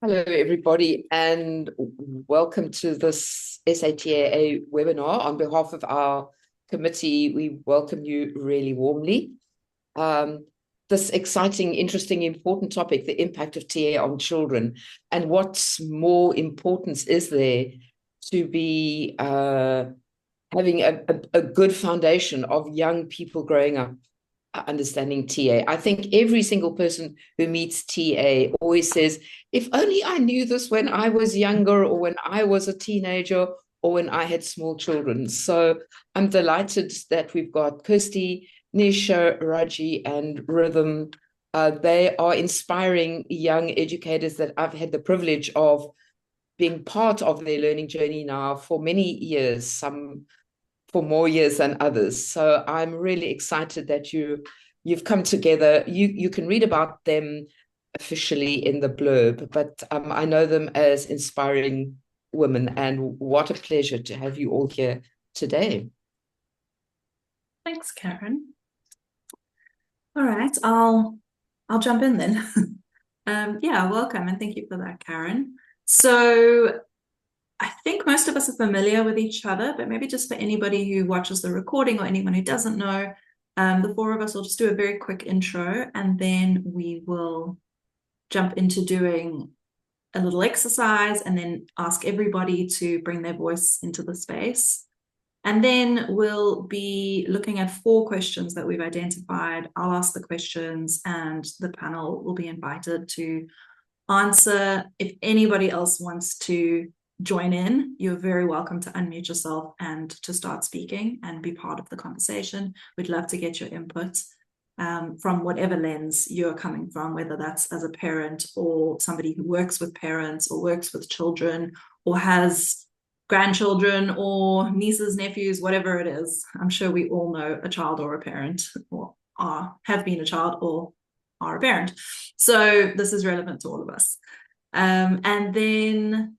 Hello, everybody, and welcome to this SATAA webinar. On behalf of our committee, we welcome you really warmly. This exciting, interesting, important topic, the impact of TA on children, and what more importance is there to be having a good foundation of young people growing up understanding TA. I think every single person who meets TA always says, if only I knew this when I was younger or when I was a teenager or when I had small children. So I'm delighted that we've got Kirsty, Nisha, Raji, and Rhythm. They are inspiring young educators that I've had the privilege of being part of their learning journey now for many years, some for more years than others. So I'm really excited that you've come together. You can read about them officially in the blurb, but I know them as inspiring women, and what a pleasure to have you all here today. Thanks, Karen. All right, I'll jump in then. Yeah, welcome and thank you for that, Karen. So I think most of us are familiar with each other, but maybe just for anybody who watches the recording or anyone who doesn't know, the four of us will just do a very quick intro and then we will jump into doing a little exercise and then ask everybody to bring their voice into the space. And then we'll be looking at 4 questions that we've identified. I'll ask the questions and the panel will be invited to answer. If anybody else wants to join in, you're very welcome to unmute yourself and to start speaking and be part of the conversation. We'd love to get your input from whatever lens you're coming from, whether that's as a parent or somebody who works with parents or works with children or has grandchildren or nieces, nephews, whatever it is. I'm sure we all know a child or a parent or have been a child or are a parent. So this is relevant to all of us. And then,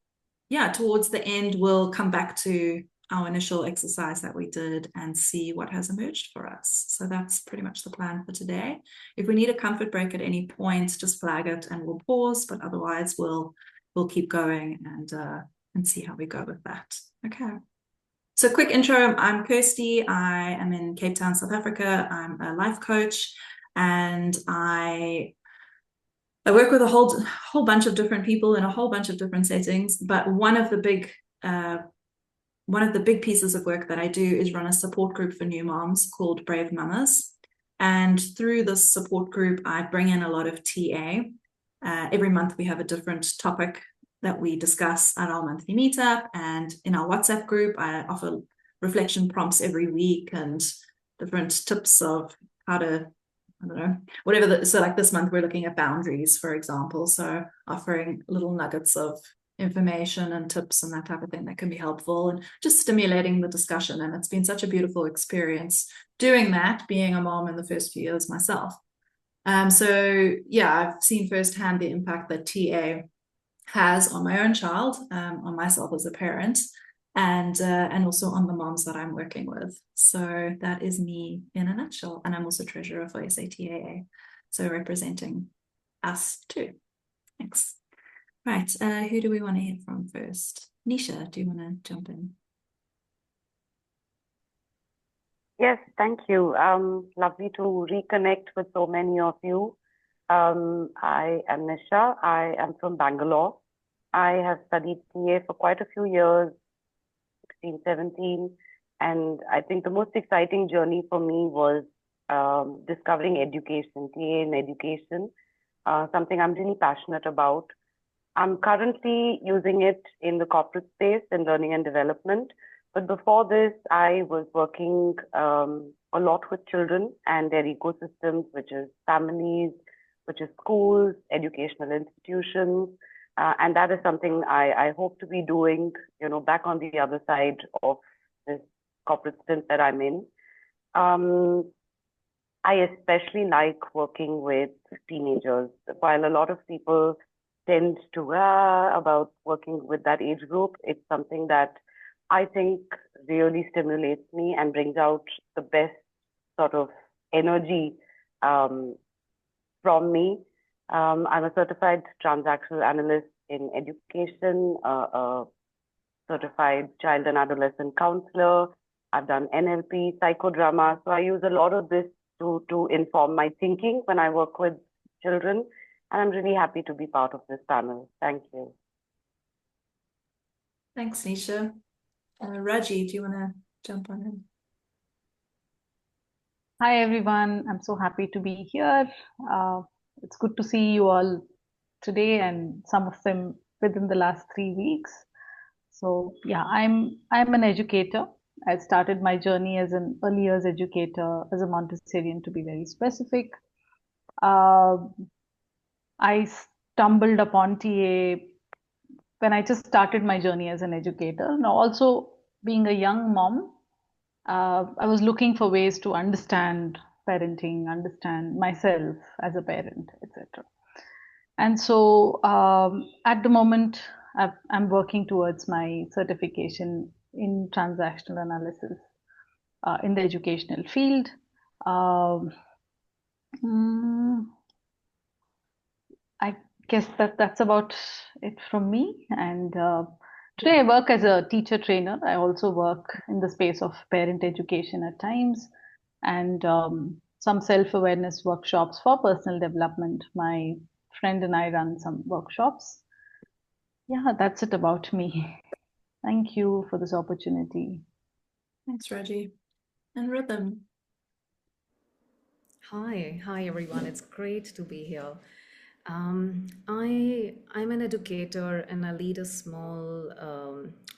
yeah, towards the end, we'll come back to our initial exercise that we did and see what has emerged for us. So that's pretty much the plan for today. If we need a comfort break at any point, just flag it and we'll pause, but otherwise we'll keep going and see how we go with that. Okay. So quick intro, I'm Kirsty. I am in Cape Town, South Africa. I'm a life coach and I work with a whole bunch of different people in a whole bunch of different settings, but one of the big pieces of work that I do is run a support group for new moms called Brave Mamas. And through this support group, I bring in a lot of TA. Every month we have a different topic that we discuss at our monthly meetup, and in our WhatsApp group, I offer reflection prompts every week and different tips of how to, I don't know, whatever. So like this month, we're looking at boundaries, for example. So offering little nuggets of information and tips and that type of thing that can be helpful and just stimulating the discussion. And it's been such a beautiful experience doing that, being a mom in the first few years myself. So yeah, I've seen firsthand the impact that TA has on my own child, on myself as a parent, and also on the moms that I'm working with. So that is me in a nutshell. And I'm also treasurer for SATAA, so representing us too. Thanks. Right, who do we want to hear from first? Nisha, do you want to jump in? Yes, thank you. Lovely to reconnect with so many of you. I am Nisha. I am from Bangalore. I have studied TA for quite a few years, 16, 17, and I think the most exciting journey for me was discovering education, TA in education, something I'm really passionate about. I'm currently using it in the corporate space in learning and development. But before this, I was working a lot with children and their ecosystems, which is families, which is schools, educational institutions. And that is something I hope to be doing, back on the other side of this corporate stint that I'm in. I especially like working with teenagers. While a lot of people tend to about working with that age group, it's something that I think really stimulates me and brings out the best sort of energy from me. I'm a certified transactional analyst, in education, a certified child and adolescent counselor. I've done NLP, psychodrama. So I use a lot of this to inform my thinking when I work with children. And I'm really happy to be part of this panel. Thank you. Thanks, Nisha. Raji, do you want to jump on in? Hi, everyone. I'm so happy to be here. It's good to see you all today and some of them within the last 3 weeks. So yeah, I'm an educator. I started my journey as an early years educator, as a Montessorian to be very specific. I stumbled upon TA when I just started my journey as an educator. Now, also being a young mom, I was looking for ways to understand parenting, understand myself as a parent, etc. And so at the moment, I'm working towards my certification in transactional analysis in the educational field. I guess that's about it from me. And today I work as a teacher trainer. I also work in the space of parent education at times and some self-awareness workshops for personal development. My friend and I run some workshops. Yeah, that's it about me. Thank you for this opportunity. Thanks, Raji. And Rhythm. Hi everyone. It's great to be here. I'm an educator and I lead a small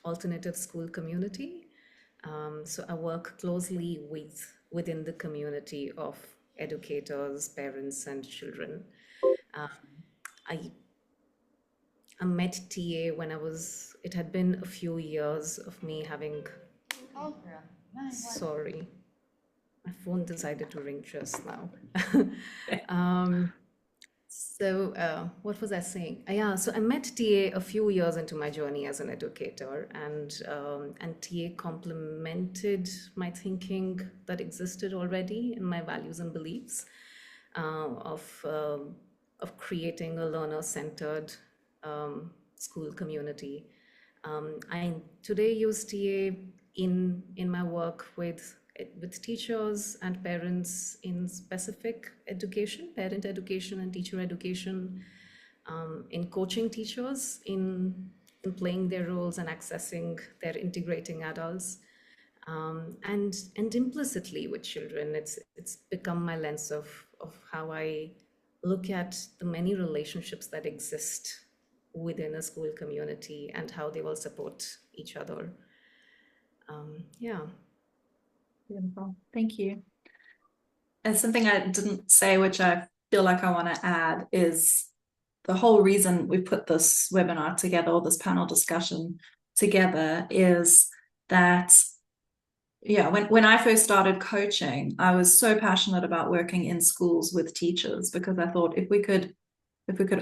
alternative school community. So I work closely within the community of educators, parents, and children. I met TA when it had been a few years of me having, sorry, my phone decided to ring just now. So what was I saying? Yeah, so I met TA a few years into my journey as an educator, and TA complemented my thinking that existed already in my values and beliefs of creating a learner-centered school community. I today use TA in my work with teachers and parents in specific education, parent education and teacher education, in coaching teachers in playing their roles and accessing their integrating adults, and implicitly with children. It's become my lens of how I look at the many relationships that exist within a school community and how they will support each other. Yeah. Beautiful. Thank you. And something I didn't say, which I feel like I want to add, is the whole reason we put this webinar together, or this panel discussion together, is that, yeah, when I first started coaching, I was so passionate about working in schools with teachers, because I thought if we could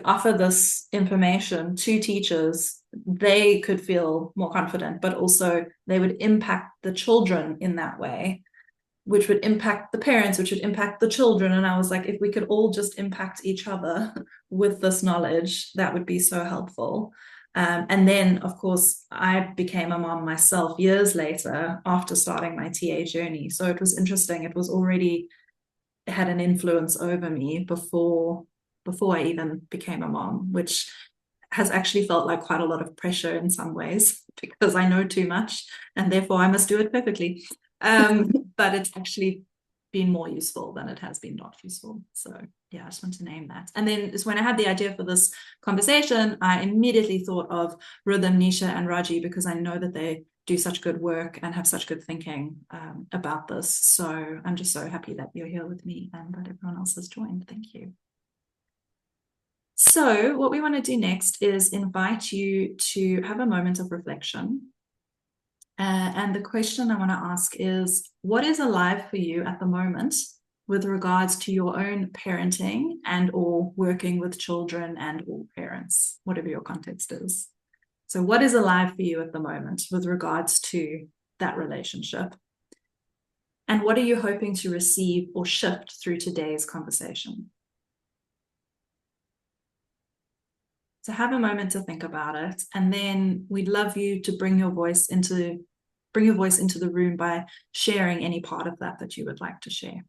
offer this information to teachers, they could feel more confident, but also they would impact the children in that way, which would impact the parents, which would impact the children. And I was like, if we could all just impact each other with this knowledge, that would be so helpful. And then, of course, I became a mom myself years later after starting my TA journey. So it was interesting. It was already had an influence over me before I even became a mom, which has actually felt like quite a lot of pressure in some ways, because I know too much and therefore I must do it perfectly. But it's actually been more useful than it has been not useful. So yeah, I just want to name that. And then it's when I had the idea for this conversation, I immediately thought of Rhythm, Nisha, and Raji, because I know that they do such good work and have such good thinking about this. So I'm just so happy that you're here with me and that everyone else has joined. Thank you. So what we want to do next is invite you to have a moment of reflection. And the question I want to ask is, what is alive for you at the moment with regards to your own parenting and or working with children and or parents, whatever your context is? So what is alive for you at the moment with regards to that relationship? And what are you hoping to receive or shift through today's conversation? to have a moment to think about it, and then we'd love you to bring your voice into the room by sharing any part of that you would like to share.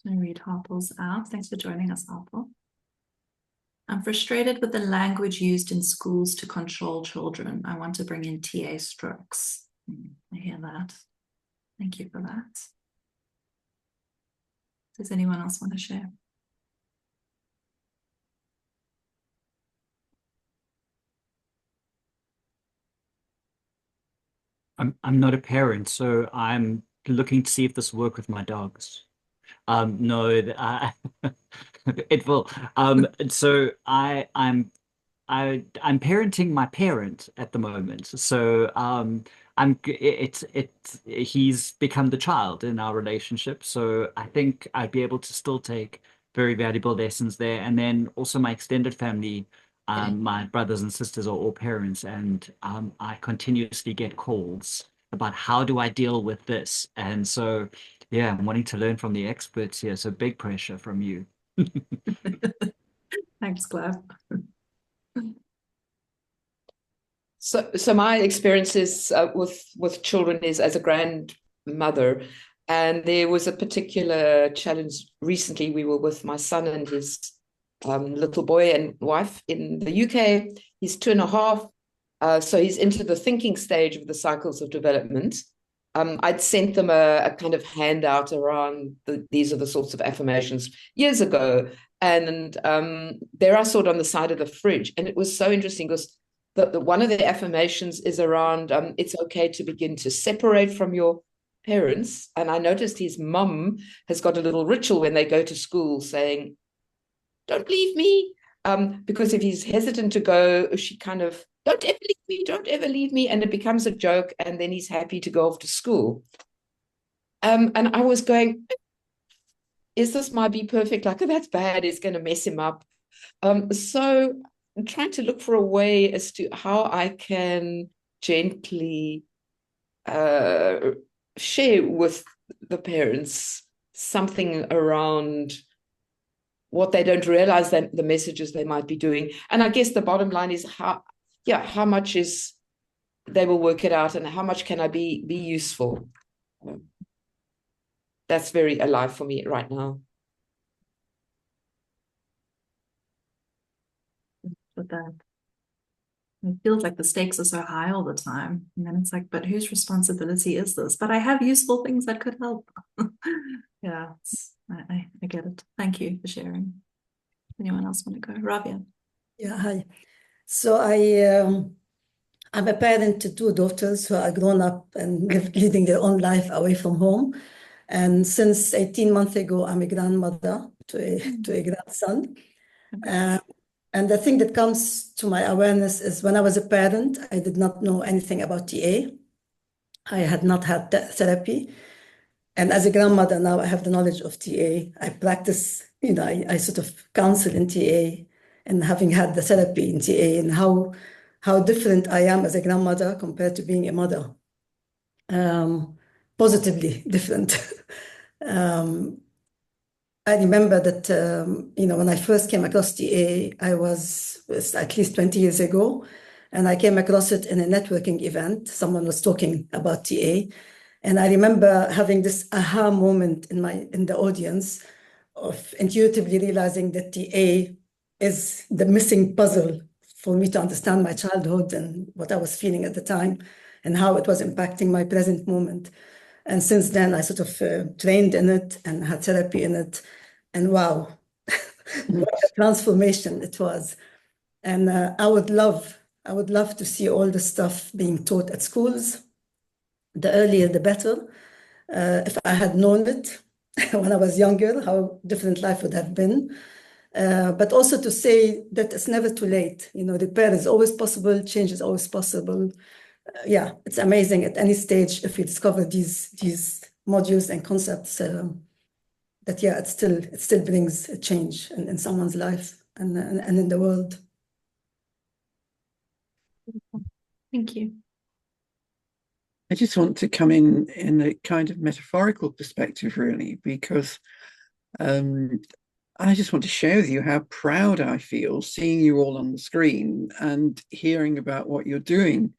I read Harple's out. Thanks for joining us, Harple. I'm frustrated with the language used in schools to control children. I want to bring in TA strokes. I hear that. Thank you for that. Does anyone else want to share? I'm not a parent, so I'm looking to see if this will work with my dogs. No, it will. So I'm parenting my parent at the moment. So he's become the child in our relationship. So I think I'd be able to still take very valuable lessons there. And then also my extended family, my brothers and sisters are all parents, and I continuously get calls about how do I deal with this. And so yeah, I'm wanting to learn from the experts here. So big pressure from you. Thanks, Clive. So my experiences with children is as a grandmother, and there was a particular challenge recently. We were with my son and his little boy and wife in the UK. He's 2.5, so he's into the thinking stage of the cycles of development. I'd sent them a kind of handout around these are the sorts of affirmations years ago, and they're stored on the side of the fridge. And it was so interesting because one of the affirmations is around it's okay to begin to separate from your parents. And I noticed his mum has got a little ritual when they go to school saying, "Don't leave me," because if he's hesitant to go, she kind of, "Don't ever leave me, don't ever leave me," and it becomes a joke, and then he's happy to go off to school. And I was going, is this my be perfect? Like, oh, that's bad, it's going to mess him up. So I'm trying to look for a way as to how I can gently share with the parents something around what they don't realize, that the messages they might be doing. And I guess the bottom line is how much is they will work it out, and how much can I be useful. That's very alive for me right now. With that, it feels like the stakes are so high all the time, and then it's like, but whose responsibility is this? But I have useful things that could help. Yeah, I get it. Thank you for sharing. Anyone else want to go? Rabia. Yeah, hi. So I'm a parent to 2 daughters who are grown up and leading their own life away from home. And since 18 months ago, I'm a grandmother to a grandson. And the thing that comes to my awareness is when I was a parent, I did not know anything about TA. I had not had therapy. And as a grandmother now, I have the knowledge of TA. I practice, I sort of counsel in TA, and having had the therapy in TA, and how different I am as a grandmother compared to being a mother. Positively different. I remember that, when I first came across TA, I was at least 20 years ago. And I came across it in a networking event. Someone was talking about TA. And I remember having this aha moment in the audience of intuitively realizing that TA is the missing puzzle for me to understand my childhood and what I was feeling at the time and how it was impacting my present moment. And since then, I sort of trained in it and had therapy in it. And wow, what a transformation it was. And I would love to see all the stuff being taught at schools. The earlier, the better. If I had known it when I was younger, how different life would have been. But also to say that it's never too late. Repair is always possible, change is always possible. Yeah, it's amazing at any stage if we discover these modules and concepts that it still brings a change in someone's life and in the world. Thank you. I just want to come in a kind of metaphorical perspective, really, because I just want to share with you how proud I feel seeing you all on the screen and hearing about what you're doing.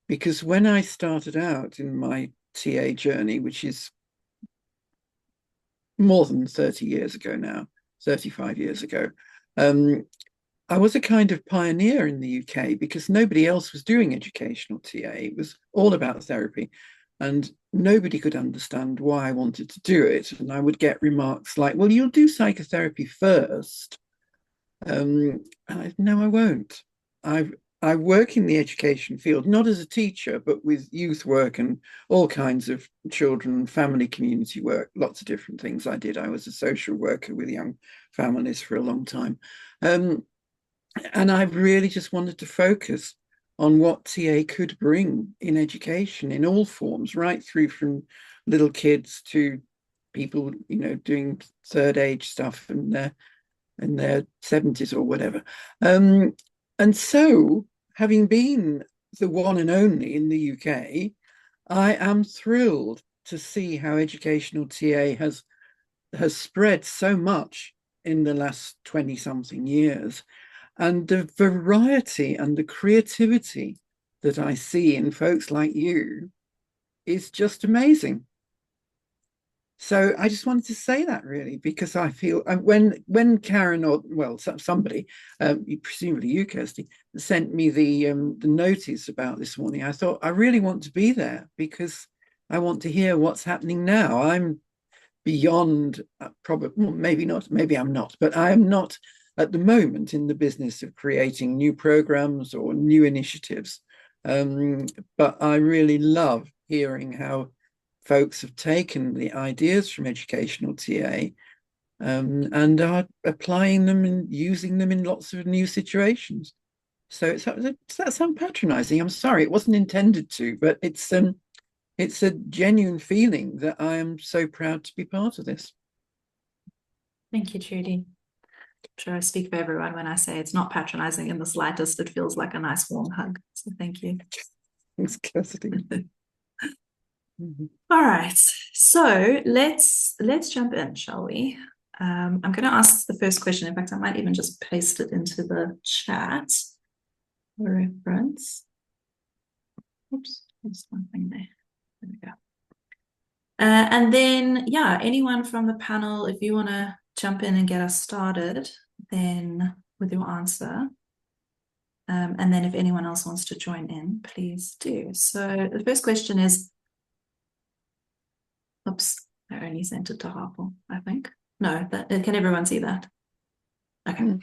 Because when I started out in my TA journey, which is more than 30 years ago now, 35 years ago, I was a kind of pioneer in the UK because nobody else was doing educational TA. It was all about therapy, and nobody could understand why I wanted to do it. And I would get remarks like, well, you'll do psychotherapy first. No, I won't. I work in the education field, not as a teacher, but with youth work and all kinds of children, family community work, lots of different things I did. I was a social worker with young families for a long time. And I really just wanted to focus on what TA could bring in education in all forms, right through from little kids to people, doing third age stuff in their 70s or whatever. And so, having been the one and only in the UK, I am thrilled to see how educational TA has spread so much in the last 20-something years. And the variety and the creativity that I see in folks like you is just amazing. So I just wanted to say that, really, because I feel when Karen or somebody, presumably you, Kirsty, sent me the notice about this morning, I thought I really want to be there because I want to hear what's happening now. I'm beyond probably, maybe not, maybe I'm not, but I am not at the moment in the business of creating new programs or new initiatives. But I really love hearing how folks have taken the ideas from educational TA and are applying them and using them in lots of new situations. So does that sound patronizing? I'm sorry, it wasn't intended to, but it's a genuine feeling that I am so proud to be part of this. Thank you, Trudy. I'm sure I speak for everyone when I say it's not patronizing in the slightest. It feels like a nice warm hug. So thank you. Thanks, Kirsty. All right, so let's jump in, shall we? I'm going to ask the first question. In fact, I might even just paste it into the chat for reference. Oops, there's one thing there. There we go. And then, yeah, anyone from the panel, if you want to jump in and get us started, then with your answer. And then if anyone else wants to join in, please do. So the first question is, oops, I only sent it to Harpel, I think. No, can everyone see that? Okay.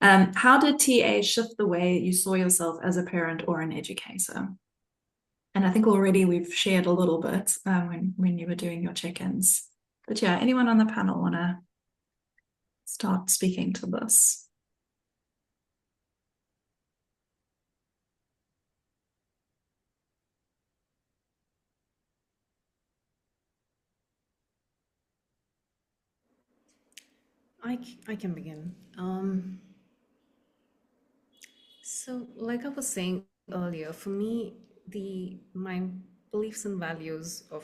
How did TA shift the way you saw yourself as a parent or an educator? And I think already we've shared a little bit when you were doing your check-ins. But yeah, anyone on the panel want to start speaking to this? I can begin. So, like I was saying earlier, for me, my beliefs and values of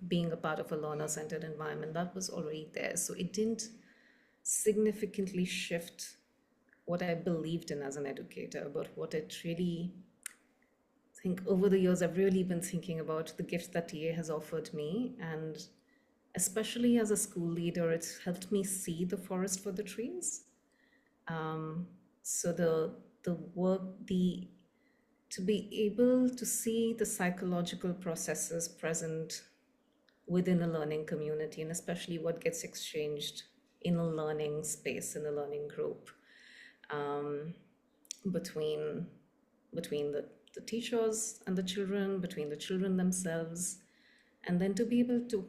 being a part of a learner-centered environment, that was already there. So it didn't significantly shift what I believed in as an educator, but what it really, I think over the years, I've really been thinking about the gift that TA has offered me. And especially as a school leader, it's helped me see the forest for the trees. So the work, to be able to see the psychological processes present within a learning community, and especially what gets exchanged in a learning space, in a learning group, between the teachers and the children, between the children themselves, and then to be able to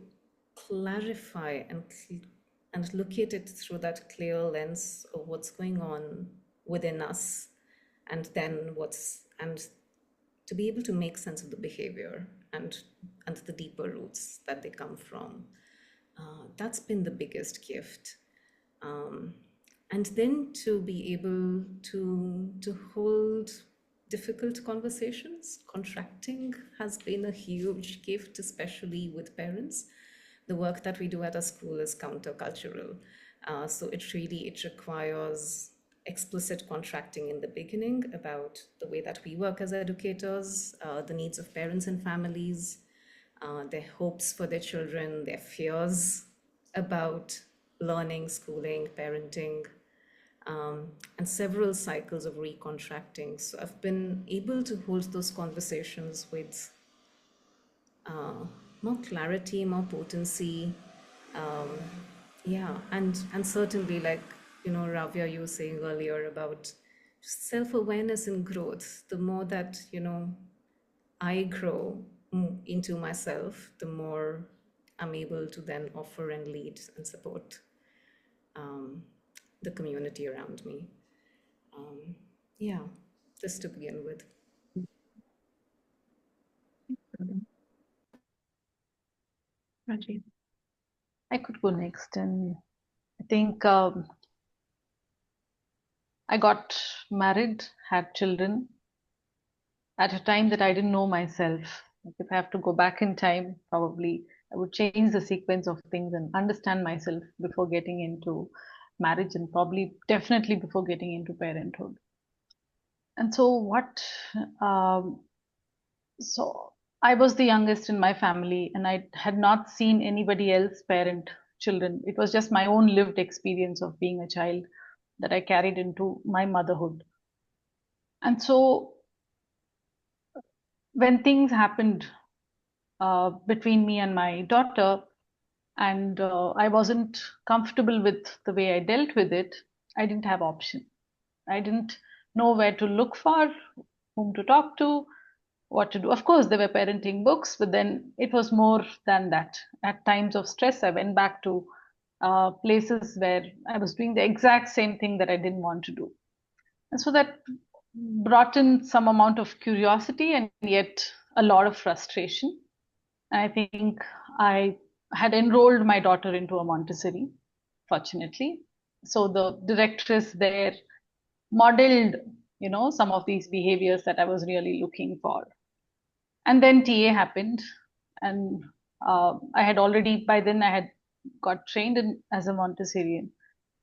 clarify and look at it through that clear lens of what's going on within us, and then to be able to make sense of the behavior and the deeper roots that they come from. That's been the biggest gift. And then to be able to hold difficult conversations. Contracting has been a huge gift, especially with parents. The work that we do at our school is countercultural. So it requires explicit contracting in the beginning about the way that we work as educators, the needs of parents and families, their hopes for their children, their fears about learning, schooling, parenting, and several cycles of recontracting. So I've been able to hold those conversations with more clarity, more potency. And certainly, like, Ravya, you were saying earlier about self-awareness and growth. The more that, I grow into myself, the more I'm able to then offer and lead and support the community around me. This to begin with. Rajiv. I could go next, and I think I got married, had children at a time that I didn't know myself. Like, if I have to go back in time, probably I would change the sequence of things and understand myself before getting into marriage, and probably definitely before getting into parenthood. And so so I was the youngest in my family, and I had not seen anybody else parent children. It was just my own lived experience of being a child that I carried into my motherhood. And so when things happened between me and my daughter, and I wasn't comfortable with the way I dealt with it, I didn't have option. I didn't know where to look for, whom to talk to, what to do. Of course, there were parenting books, but then it was more than that. At times of stress, I went back to places where I was doing the exact same thing that I didn't want to do. And so that brought in some amount of curiosity and yet a lot of frustration. And I think I had enrolled my daughter into a Montessori, fortunately. So the directress there modeled, some of these behaviors that I was really looking for. And then TA happened, and I had already, by then I had got trained as a Montessorian.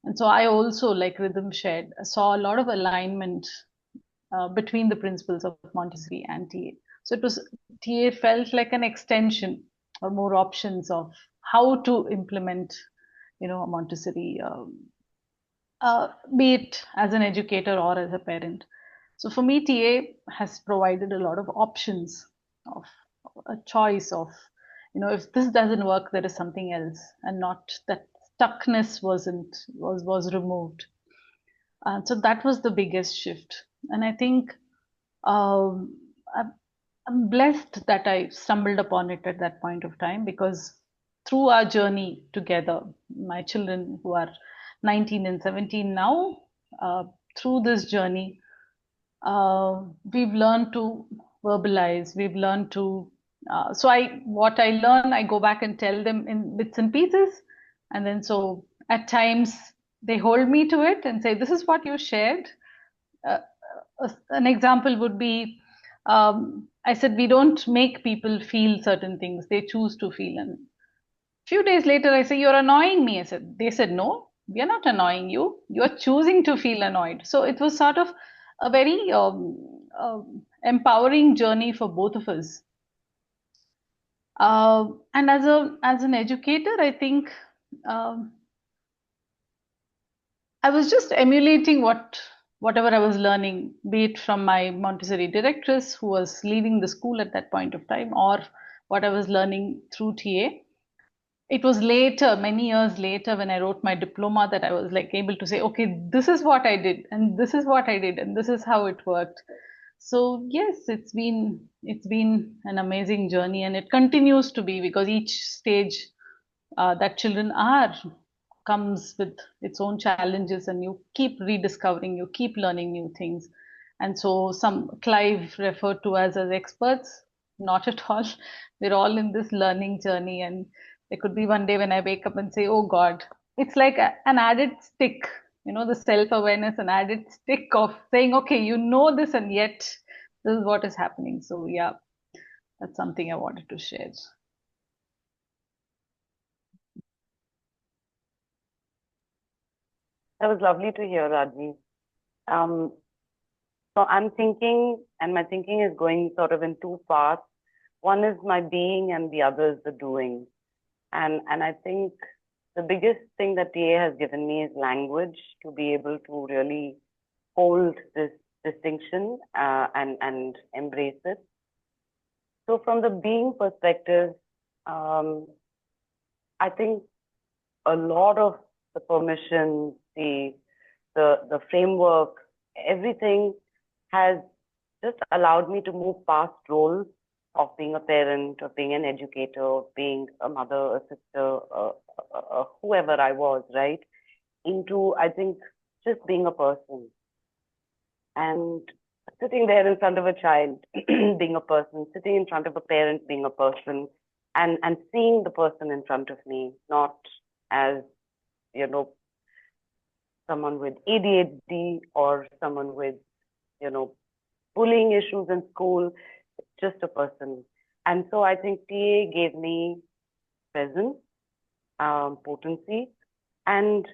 And so I also, like Rhythm shared, saw a lot of alignment between the principles of Montessori and TA. So TA felt like an extension or more options of how to implement, a Montessori, be it as an educator or as a parent. So for me, TA has provided a lot of options of a choice of, if this doesn't work, there is something else, and not that stuckness was removed. So that was the biggest shift. And I think I'm blessed that I stumbled upon it at that point of time, because through our journey together, my children who are 19 and 17 now, through this journey, we've learned to verbalize, we've learned to, what I learn, I go back and tell them in bits and pieces. And then so at times they hold me to it and say, this is what you shared. An example would be, I said, we don't make people feel certain things, they choose to feel. And a few days later, I say, you're annoying me. They said, no, we are not annoying you. You are choosing to feel annoyed. So it was sort of a very empowering journey for both of us. And as an educator, I think um, I was just emulating whatever I was learning, be it from my Montessori directress who was leading the school at that point of time, or what I was learning through TA. It was later, many years later, when I wrote my diploma, that I was like able to say, okay, this is what I did, and this is what I did, and this is how it worked. So yes, it's been an amazing journey, and it continues to be, because each stage that children are comes with its own challenges, and you keep rediscovering, you keep learning new things. And so some Clive referred to us as experts. Not at all. We're all in this learning journey, and there could be one day when I wake up and say, oh God, it's like an added stick, the self-awareness, an added stick of saying, okay, you know this, and yet this is what is happening. So yeah, that's something I wanted to share. That was lovely to hear, Raji. So I'm thinking, and my thinking is going sort of in two parts. One is my being, and the other is the doing. And I think the biggest thing that TA has given me is language, to be able to really hold this distinction and embrace it. So from the being perspective, I think a lot of the permissions, the framework, everything has just allowed me to move past roles of being a parent, of being an educator, of being a mother, a sister, whoever I was, right? Into, I think, just being a person. And sitting there in front of a child, being a person, sitting in front of a parent, being a person, and seeing the person in front of me, not as, someone with ADHD or someone with, bullying issues in school, just a person. And so I think TA gave me presence, potency, and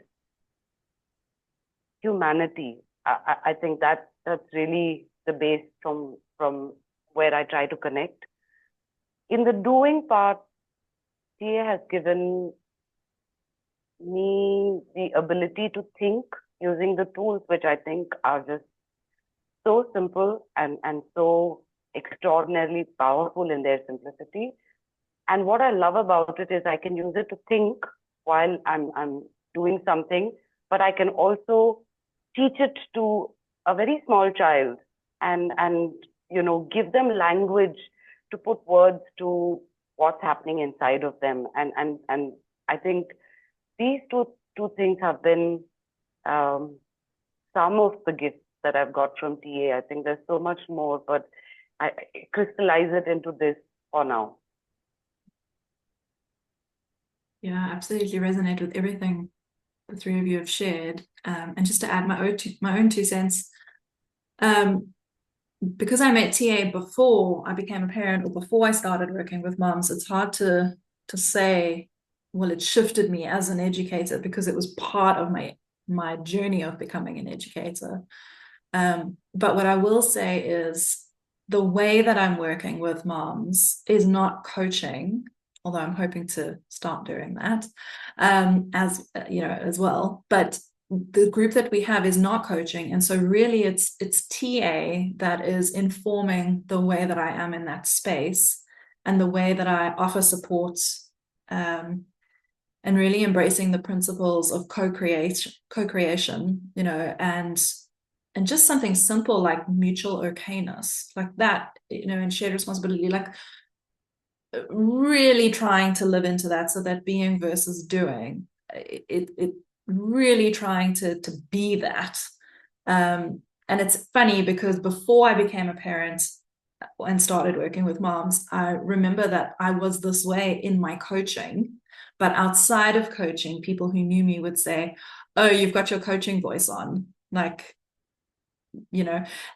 humanity. I think that's really the base from where I try to connect. In the doing part, TA has given me the ability to think using the tools, which I think are just so simple and so extraordinarily powerful in their simplicity. And what I love about it is I can use it to think while I'm doing something, but I can also teach it to a very small child and give them language to put words to what's happening inside of them. And I think these two things have been some of the gifts that I've got from TA. I think there's so much more, but I crystallize it into this for now. Yeah, absolutely resonate with everything the three of you have shared. And just to add my own 2 cents, because I met TA before I became a parent or before I started working with moms, it's hard to say, well, it shifted me as an educator, because it was part of my journey of becoming an educator. But what I will say is the way that I'm working with moms is not coaching, although I'm hoping to start doing that as well. But the group that we have is not coaching. And so really it's TA that is informing the way that I am in that space and the way that I offer support, and really embracing the principles of co-creation, and just something simple like mutual okayness, like that, and shared responsibility, like really trying to live into that, so that being versus doing, it really trying to be that. And it's funny because before I became a parent and started working with moms, I remember that I was this way in my coaching, but outside of coaching, people who knew me would say, oh, you've got your coaching voice on, like,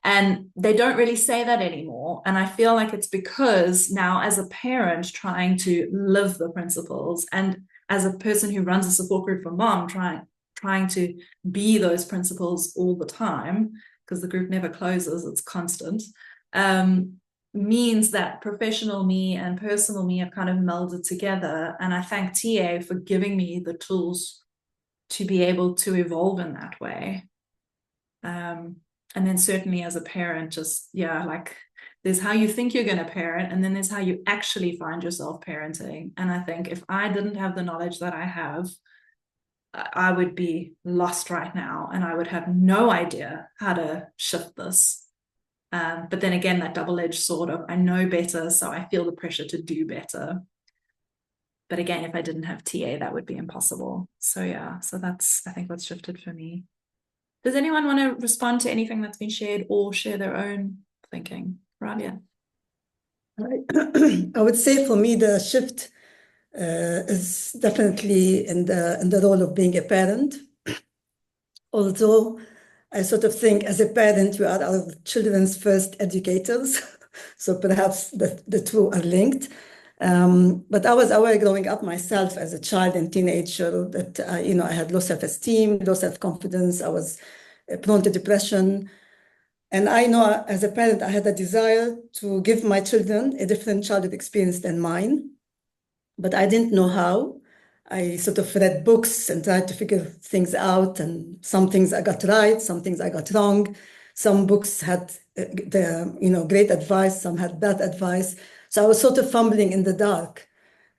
and they don't really say that anymore. And I feel like it's because now, as a parent trying to live the principles, and as a person who runs a support group for mom, trying trying to be those principals all the time, because the group never closes, it's constant, means that professional me and personal me have kind of melded together. And I thank TA for giving me the tools to be able to evolve in that way. And then certainly as a parent, just, yeah, like there's how you think you're going to parent, and then there's how you actually find yourself parenting. And I think if I didn't have the knowledge that I have, I would be lost right now, and I would have no idea how to shift this. But then again, that double-edged sword of I know better, so I feel the pressure to do better. But again, if I didn't have TA, that would be impossible. So yeah, so that's, I think, what's shifted for me. Does anyone want to respond to anything that's been shared or share their own thinking? Rabia? I would say for me, the shift is definitely in the role of being a parent. Although I sort of think as a parent, we are our children's first educators. So perhaps the two are linked. But I was aware growing up myself as a child and teenager that, I had low self-esteem, low self-confidence. I was prone to depression. And I know as a parent, I had a desire to give my children a different childhood experience than mine, but I didn't know how. I sort of read books and tried to figure things out, and some things I got right, some things I got wrong. Some books had great advice, some had bad advice. So I was sort of fumbling in the dark.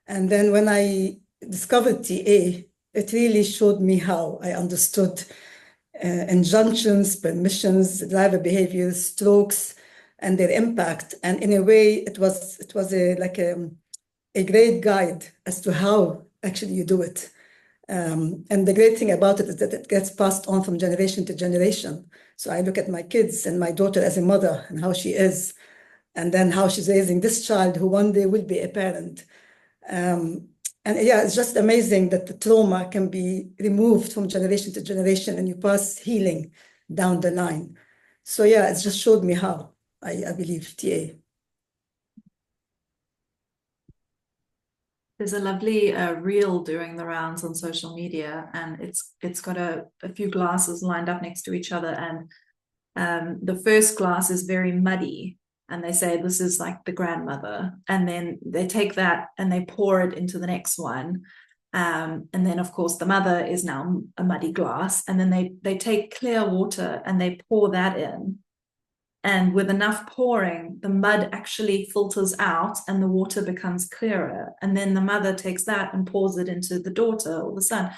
And then when I discovered TA, it really showed me how I understood injunctions, permissions, driver behaviors, strokes, and their impact. And in a way, it was a great guide as to how actually you do it. And the great thing about it is that it gets passed on from generation to generation. So I look at my kids and my daughter as a mother and how she is, and then how she's raising this child who one day will be a parent. And yeah, it's just amazing that the trauma can be removed from generation to generation and you pass healing down the line. So yeah, it just showed me how, I believe, TA. There's a lovely reel doing the rounds on social media, and it's got a few glasses lined up next to each other, and the first glass is very muddy, and they say this is like the grandmother, and then they take that and they pour it into the next one, and then of course the mother is now a muddy glass, and then they take clear water and they pour that in. And with enough pouring, the mud actually filters out and the water becomes clearer. And then the mother takes that and pours it into the daughter or the son,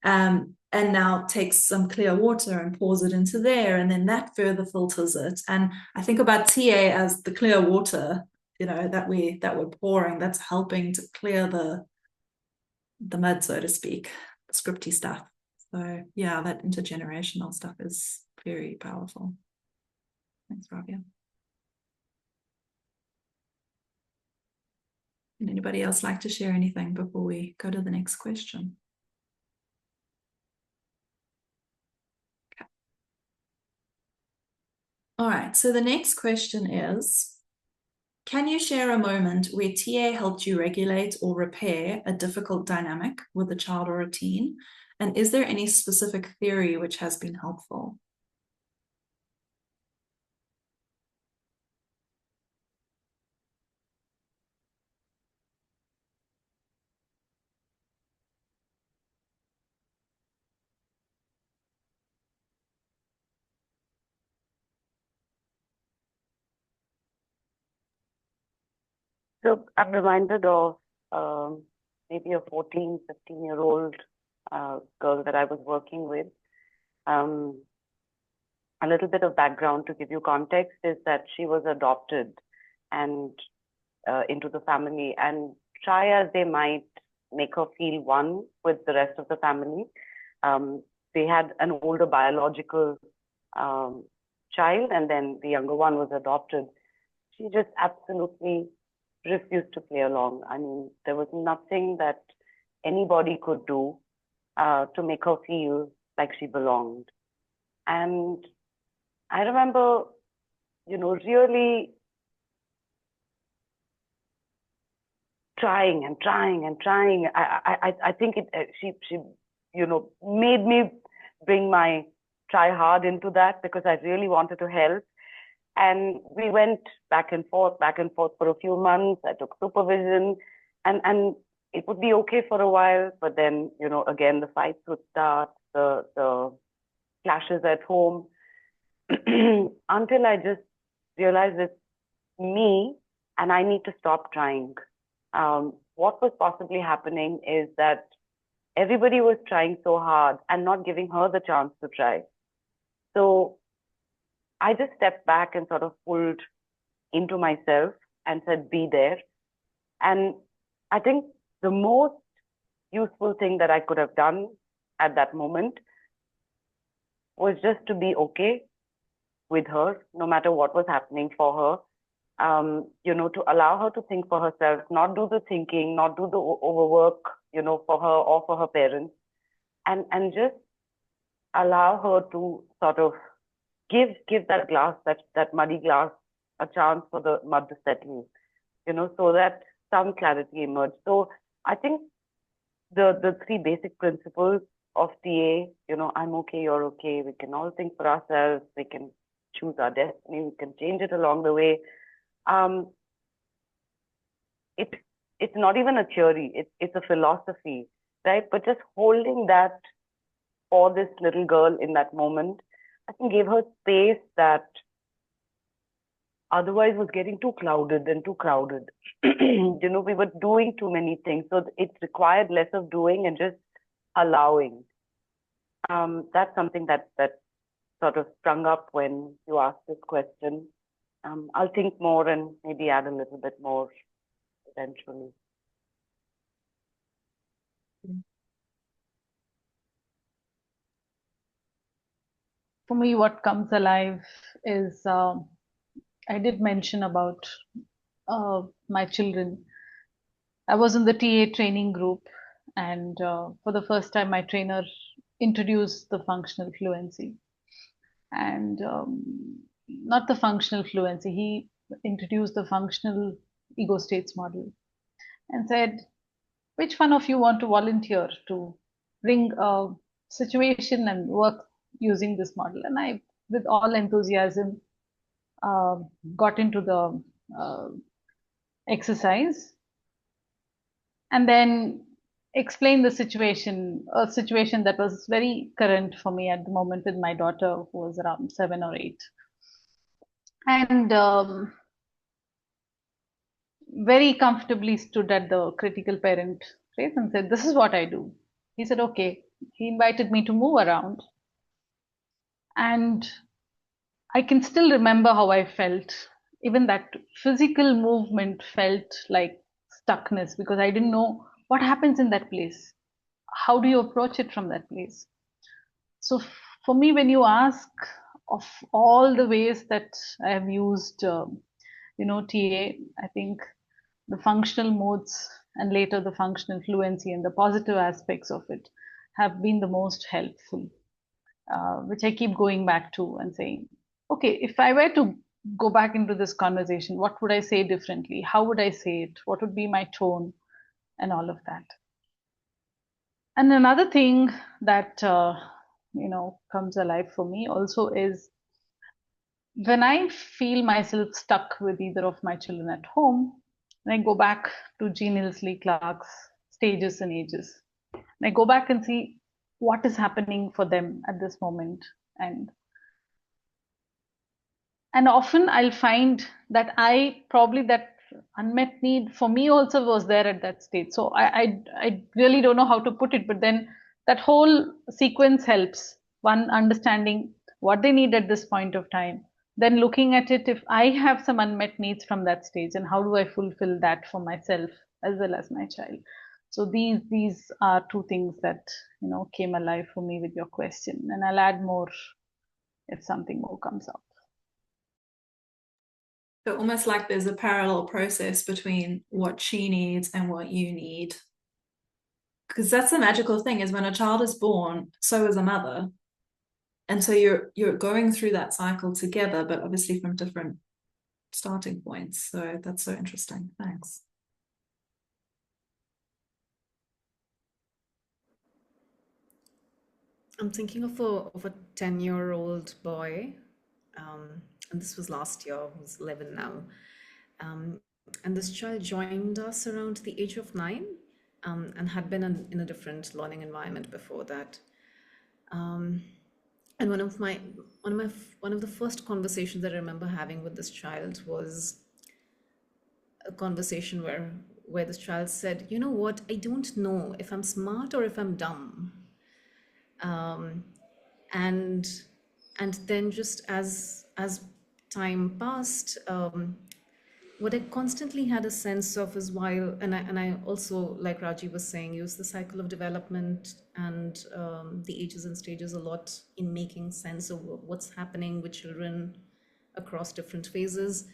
and now takes some clear water and pours it into there. And then that further filters it. And I think about TA as the clear water, that we're pouring, that's helping to clear the mud, so to speak, the scripty stuff. So yeah, that intergenerational stuff is very powerful. Thanks, Rabia. Would anybody else like to share anything before we go to the next question? Okay. All right, so the next question is, can you share a moment where TA helped you regulate or repair a difficult dynamic with a child or a teen? And is there any specific theory which has been helpful? So I'm reminded of maybe a 14, 15-year-old girl that I was working with. A little bit of background to give you context is that she was adopted and into the family, and try as they might make her feel one with the rest of the family. They had an older biological child, and then the younger one was adopted. She just absolutely refused to play along. I mean, there was nothing that anybody could do to make her feel like she belonged. And I remember, really trying and trying and trying. I think she made me bring my try hard into that because I really wanted to help. And we went back and forth for a few months. I took supervision, and it would be okay for a while, but then, again, the fights would start, the clashes at home, until I just realized it's me and I need to stop trying. What was possibly happening is that everybody was trying so hard and not giving her the chance to try. So I just stepped back and sort of pulled into myself and said, be there. And I think the most useful thing that I could have done at that moment was just to be okay with her, no matter what was happening for her. To allow her to think for herself, not do the thinking, not do the overwork, for her or for her parents, and just allow her to sort of give that glass, that muddy glass, a chance for the mud to settle, so that some clarity emerged. So I think the three basic principles of TA, I'm okay, you're okay, we can all think for ourselves, we can choose our destiny, we can change it along the way. It's not even a theory, it's a philosophy, right? But just holding that for this little girl in that moment, I think gave her space that otherwise was getting too clouded and too crowded. We were doing too many things. So it required less of doing and just allowing. That's something that sort of sprung up when you asked this question. I'll think more and maybe add a little bit more eventually. For me, what comes alive is I did mention about my children. I was in the TA training group, and for the first time, my trainer introduced the functional fluency. And not the functional fluency, he introduced the functional ego states model and said, which one of you want to volunteer to bring a situation and work using this model? And I, with all enthusiasm, got into the exercise and then explained the situation, a situation that was very current for me at the moment with my daughter, who was around 7 or 8. And very comfortably stood at the critical parent place and said, this is what I do. He said, okay. He invited me to move around. And I can still remember how I felt. Even that physical movement felt like stuckness because I didn't know what happens in that place. How do you approach it from that place? So for me, when you ask of all the ways that I have used, TA, I think the functional modes and later the functional fluency and the positive aspects of it have been the most helpful, which I keep going back to and saying, okay, if I were to go back into this conversation, what would I say differently? How would I say it? What would be my tone and all of that? And another thing that, comes alive for me also is when I feel myself stuck with either of my children at home, and I go back to Jean Ilsley Clark's Stages and Ages, and I go back and see what is happening for them at this moment. And often I'll find that that unmet need for me also was there at that stage. So I really don't know how to put it, but then that whole sequence helps. One, understanding what they need at this point of time, then looking at it, if I have some unmet needs from that stage, and how do I fulfill that for myself as well as my child. So these are two things that came alive for me with your question, and I'll add more if something more comes up. So almost like there's a parallel process between what she needs and what you need. Because that's the magical thing, is when a child is born, so is a mother. And so you're going through that cycle together, but obviously from different starting points. So that's so interesting. Thanks. I'm thinking of a 10-year-old boy, and this was last year, who's 11 now. And this child joined us around the age of 9, and had been in a different learning environment before that. And one of the first conversations that I remember having with this child was a conversation where this child said, "You know what? I don't know if I'm smart or if I'm dumb." And then just as time passed, what I constantly had a sense of is while, and I also, like Raji was saying, use the cycle of development and the ages and stages a lot in making sense of what's happening with children across different phases.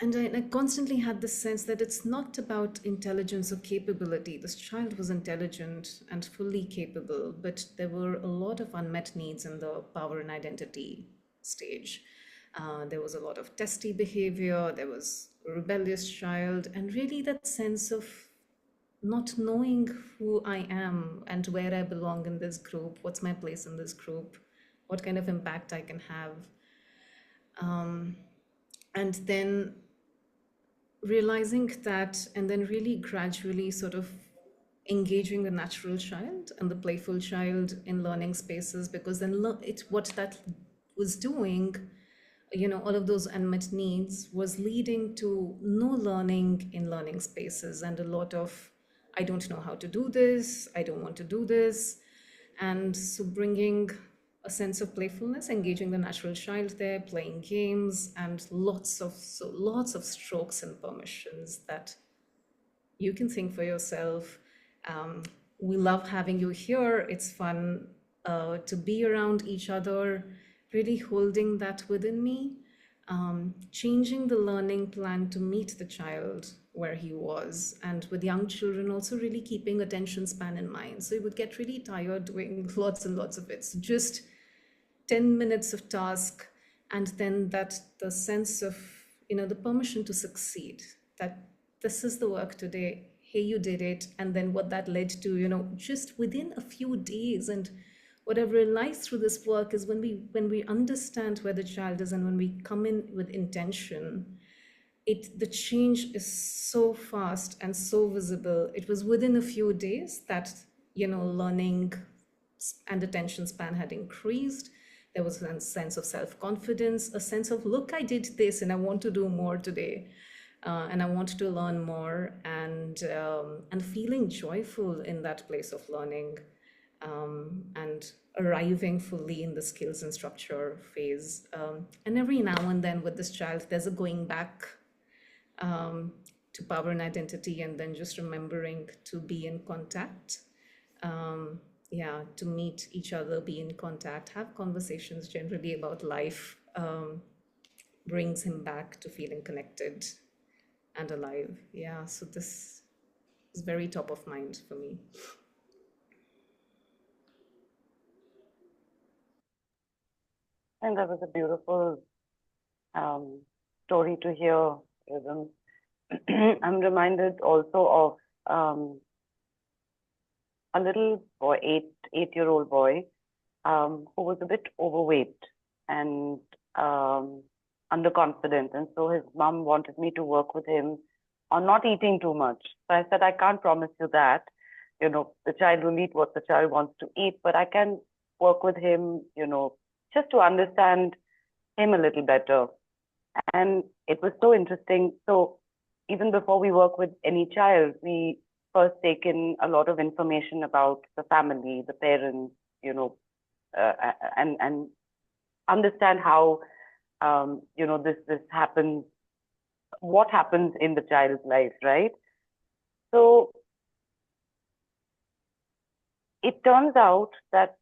And I constantly had this sense that it's not about intelligence or capability. This child was intelligent and fully capable, but there were a lot of unmet needs in the power and identity stage. There was a lot of testy behavior, there was a rebellious child, and really that sense of not knowing who I am and where I belong in this group, what's my place in this group, what kind of impact I can have. And then realizing that, and then really gradually sort of engaging the natural child and the playful child in learning spaces, because then what that was doing, all of those unmet needs was leading to no learning in learning spaces and a lot of, I don't know how to do this, I don't want to do this. And so bringing a sense of playfulness, engaging the natural child there, playing games, and lots of strokes and permissions that you can think for yourself. We love having you here. It's fun to be around each other, really holding that within me, changing the learning plan to meet the child where he was, and with young children also really keeping attention span in mind. So he would get really tired doing lots and lots of it. So just 10 minutes of task, and then the sense of, the permission to succeed, that this is the work today, hey, you did it. And then what that led to, just within a few days. And what I've realized through this work is when we understand where the child is and when we come in with intention, the change is so fast and so visible. It was within a few days that, learning and attention span had increased. There was a sense of self-confidence, a sense of, look, I did this and I want to do more today. And I want to learn more, and feeling joyful in that place of learning, and arriving fully in the skills and structure phase. And every now and then with this child, there's a going back to power and identity, and then just remembering to be in contact. To meet each other, be in contact, have conversations generally about life, brings him back to feeling connected and alive. So this is very top of mind for me. And that was a beautiful story to hear, Rhythm. I'm reminded also of a little boy, eight-year-old boy, who was a bit overweight and underconfident. And so his mom wanted me to work with him on not eating too much. So I said, I can't promise you that. The child will eat what the child wants to eat, but I can work with him, just to understand him a little better. And it was so interesting. So even before we work with any child, we first take in a lot of information about the family, the parents, and understand how, this happens, what happens in the child's life, right? So it turns out that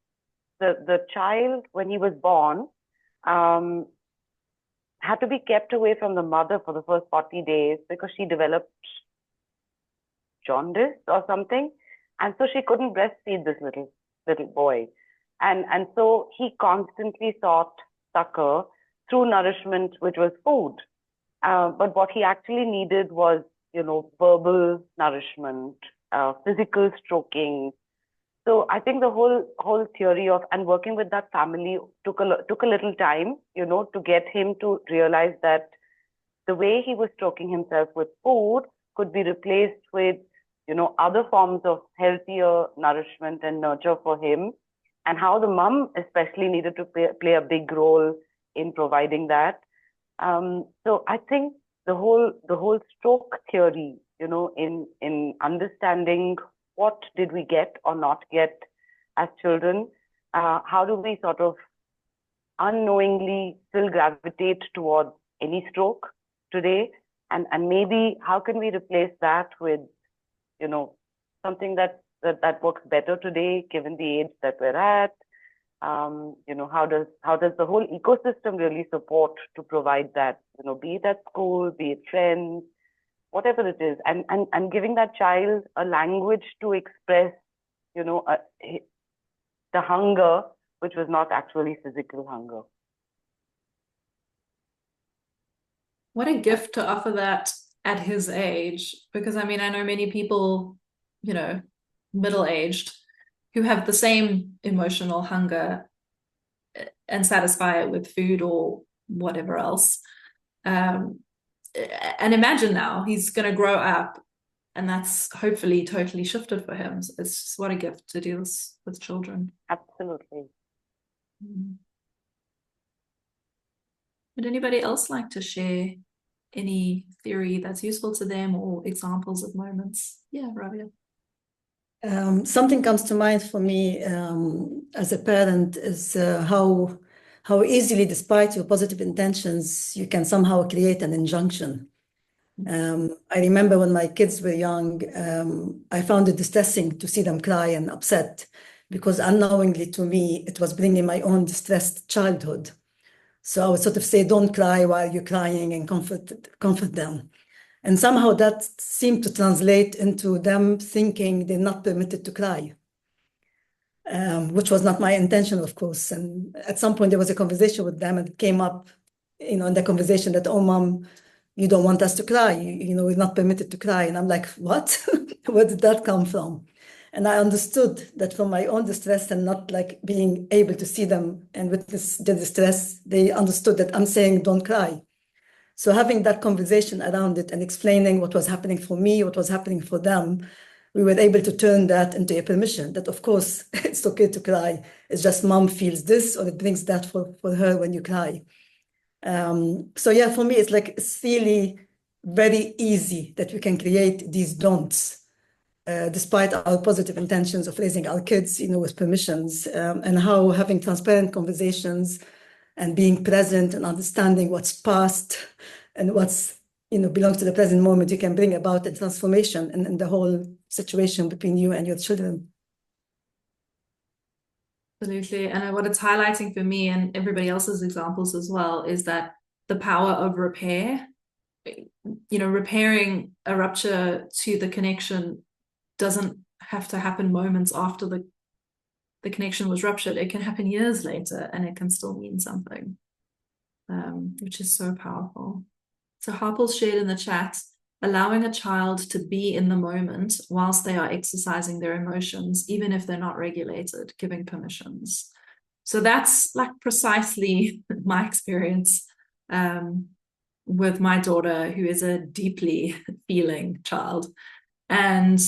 the child, when he was born, had to be kept away from the mother for the first 40 days because she developed jaundice or something. And so she couldn't breastfeed this little boy. And so he constantly sought succor through nourishment, which was food. But what he actually needed was, verbal nourishment, physical stroking, So I think the whole theory of and working with that family took a little time, to get him to realize that the way he was stroking himself with food could be replaced with, other forms of healthier nourishment and nurture for him, and how the mum especially needed to play a big role in providing that. So I think the whole stroke theory, in understanding what did we get or not get as children, how do we sort of unknowingly still gravitate towards any stroke today, and maybe how can we replace that with, something that works better today given the age that we're at. How does the whole ecosystem really support to provide that, be it at school, be it friends, whatever it is, and giving that child a language to express, the hunger, which was not actually physical hunger. What a gift to offer that at his age, because I mean, I know many people, middle-aged, who have the same emotional hunger and satisfy it with food or whatever else. And imagine now he's going to grow up and that's hopefully totally shifted for him. So it's just what a gift to do this with children. Absolutely. Would anybody else like to share any theory that's useful to them or examples of moments? Yeah, Rabia. Something comes to mind for me as a parent is how easily, despite your positive intentions, you can somehow create an injunction. I remember when my kids were young, I found it distressing to see them cry and upset, because unknowingly to me, it was bringing my own distressed childhood. So I would sort of say, don't cry while you're crying, and comfort them. And somehow that seemed to translate into them thinking they're not permitted to cry, which was not my intention, of course. And at some point there was a conversation with them, and it came up, in the conversation that, oh, Mom, you don't want us to cry. We're not permitted to cry. And I'm like, what? Where did that come from? And I understood that from my own distress and not like being able to see them and witness the distress, they understood that I'm saying don't cry. So having that conversation around it and explaining what was happening for me, what was happening for them, we were able to turn that into a permission that, of course, it's okay to cry. It's just Mom feels this, or it brings that for her when you cry. So yeah, for me, it's really very easy that we can create these don'ts, despite our positive intentions of raising our kids, with permissions, and how having transparent conversations and being present and understanding what's past and what's, belongs to the present moment, you can bring about a transformation in the whole situation between you and your children. Absolutely. And what it's highlighting for me and everybody else's examples as well is that the power of repair, repairing a rupture to the connection doesn't have to happen moments after the connection was ruptured. It can happen years later and it can still mean something, which is so powerful. So Harpal shared in the chat, allowing a child to be in the moment whilst they are exercising their emotions, even if they're not regulated, giving permissions. So that's like precisely my experience with my daughter, who is a deeply feeling child. And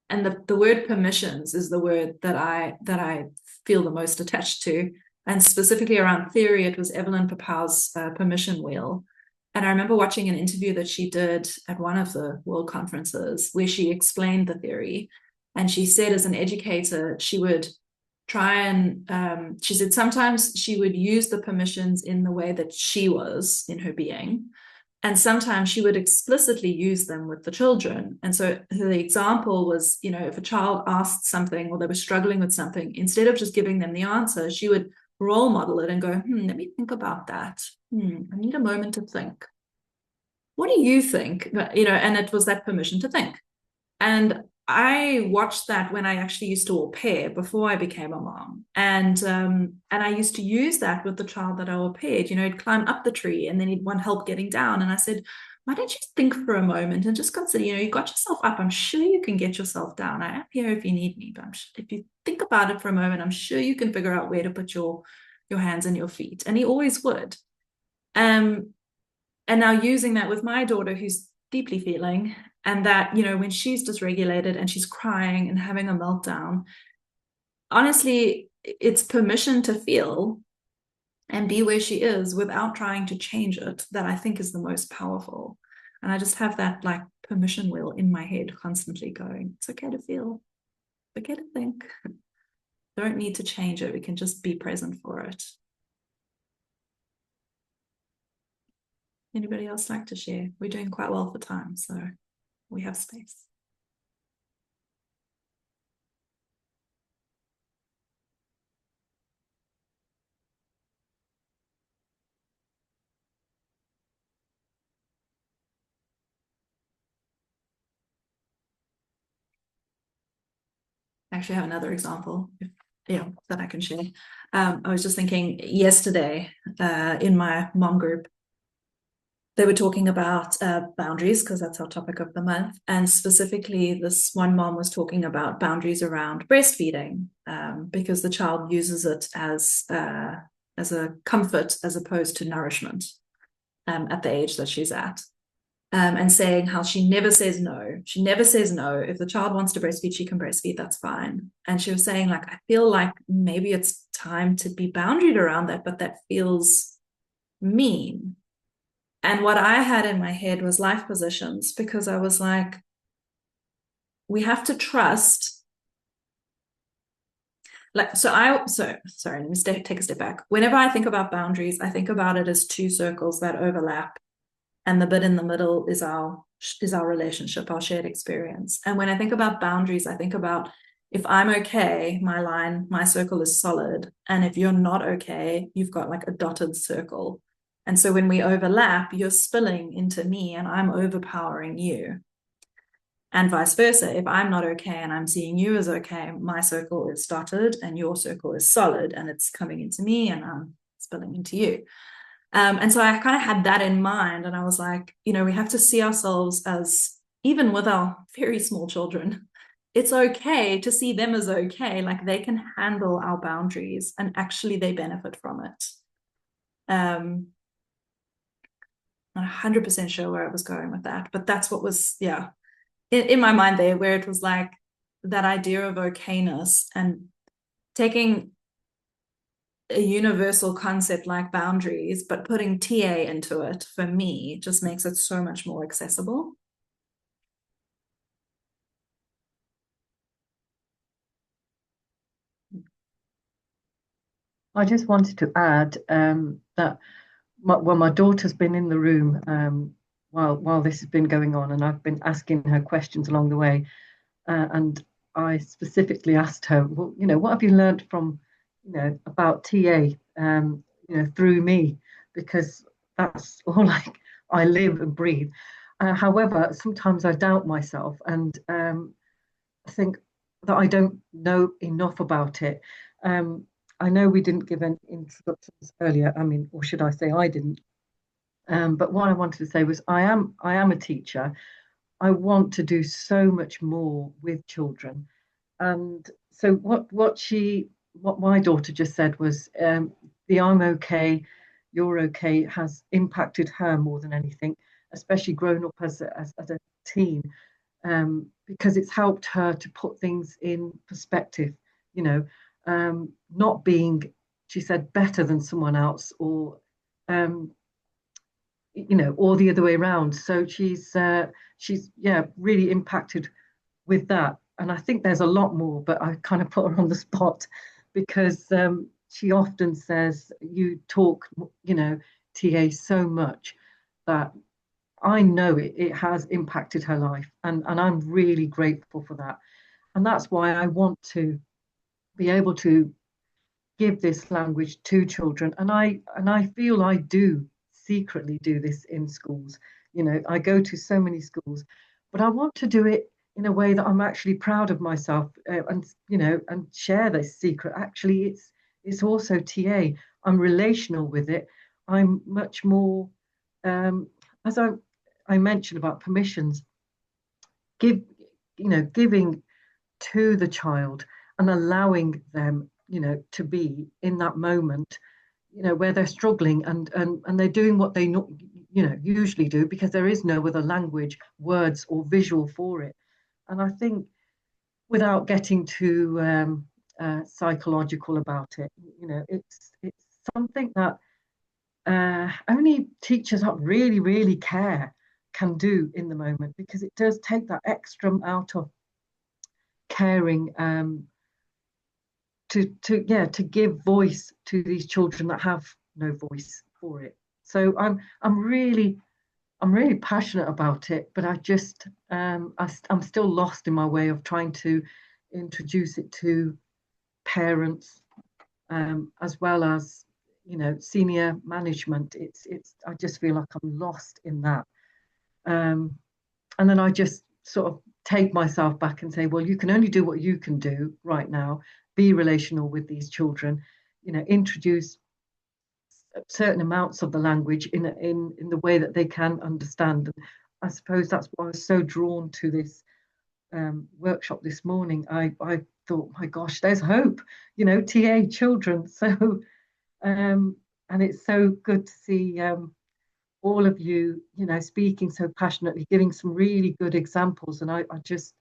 the word permissions is the word that I feel the most attached to. And specifically around theory, it was Evelyn Papau's permission wheel. And I remember watching an interview that she did at one of the world conferences where she explained the theory. And she said, as an educator, she would try and, she said sometimes she would use the permissions in the way that she was in her being. And sometimes she would explicitly use them with the children. And so the example was, if a child asked something or they were struggling with something, instead of just giving them the answer, she would role model it and go, let me think about that. I need a moment to think. What do you think? And it was that permission to think. And I watched that when I actually used to au pair before I became a mom. And I used to use that with the child that I au paired. He'd climb up the tree and then he'd want help getting down. And I said, why don't you think for a moment and just consider, you got yourself up. I'm sure you can get yourself down. I am here if you need me, but if you think about it for a moment, I'm sure you can figure out where to put your hands and your feet. And he always would. And now using that with my daughter, who's deeply feeling, and that, when she's dysregulated and she's crying and having a meltdown, honestly, it's permission to feel and be where she is without trying to change it that I think is the most powerful. And I just have that like permission wheel in my head constantly going, it's okay to feel, okay to think. Don't need to change it. We can just be present for it. Anybody else like to share? We're doing quite well for time, so we have space. Actually, I have another example, that I can share. I was just thinking yesterday in my mom group, they were talking about boundaries because that's our topic of the month. And specifically, this one mom was talking about boundaries around breastfeeding because the child uses it as a comfort as opposed to nourishment at the age that she's at. And saying how she never says no. She never says no. If the child wants to breastfeed, she can breastfeed, that's fine. And she was saying, like, I feel like maybe it's time to be boundaried around that, but that feels mean. And what I had in my head was life positions, because I was like, we have to trust. Sorry, let me take a step back. Whenever I think about boundaries, I think about it as two circles that overlap. And the bit in the middle is our relationship, our shared experience. And when I think about boundaries, I think about if I'm okay, my circle is solid. And if you're not okay, you've got like a dotted circle. And so when we overlap, you're spilling into me and I'm overpowering you. And vice versa. If I'm not okay and I'm seeing you as okay, my circle is dotted and your circle is solid and it's coming into me and I'm spilling into you. And so I kind of had that in mind. And I was like, we have to see ourselves as, even with our very small children, it's okay to see them as okay. Like they can handle our boundaries and actually they benefit from it. Not 100% sure where I was going with that, but that's what was, in my mind there, where it was like that idea of okayness and taking a universal concept like boundaries, but putting TA into it for me just makes it so much more accessible. I just wanted to add that my daughter's been in the room while this has been going on, and I've been asking her questions along the way, and I specifically asked her, well, what have you learned from, about TA, through me, because that's all I live and breathe. However, sometimes I doubt myself, and I think that I don't know enough about it. I know we didn't give any introductions earlier. I mean, or should I say I didn't. But what I wanted to say was I am a teacher. I want to do so much more with children. And so what my daughter just said was the I'm okay, you're okay has impacted her more than anything, especially growing up as a teen, because it's helped her to put things in perspective, not being, she said, better than someone else or or the other way around. So she's really impacted with that. And I think there's a lot more, but I kind of put her on the spot because she often says, you talk, TA, so much that I know it has impacted her life. And I'm really grateful for that. And that's why I want to be able to give this language to children. And I feel I do secretly do this in schools. I go to so many schools, but I want to do it in a way that I'm actually proud of myself, and share this secret. Actually, it's also TA. I'm relational with it. I'm much more as I mentioned about permissions, giving to the child and allowing them, to be in that moment, where they're struggling and they're doing what they usually do, because there is no other language, words or visual for it. And I think, without getting too psychological about it, it's something that only teachers that really, really care can do in the moment, because it does take that extra out of caring, to give voice to these children that have no voice for it. So I'm really passionate about it, but I just I'm still lost in my way of trying to introduce it to parents, as well as senior management. It's I just feel like I'm lost in that, and then I just sort of take myself back and say, well, you can only do what you can do right now. Be relational with these children, introduce certain amounts of the language in the way that they can understand. And I suppose that's why I was so drawn to this workshop this morning. I thought, my gosh, there's hope, TA children. So and it's so good to see all of you, speaking so passionately, giving some really good examples. And I just,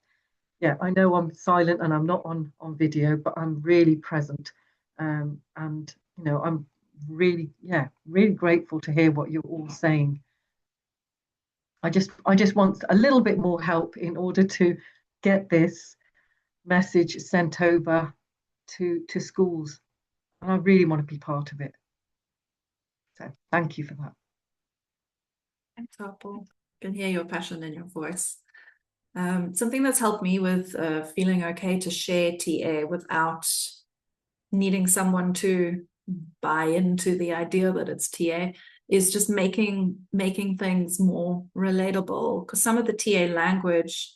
I know I'm silent and I'm not on video, but I'm really present. And, I'm really grateful to hear what you're all saying. I just want a little bit more help in order to get this message sent over to schools. And I really want to be part of it. So thank you for that. Thanks, Harpo. I can hear your passion in your voice. Something that's helped me with feeling okay to share TA without needing someone to buy into the idea that it's TA is just making things more relatable. Because some of the TA language,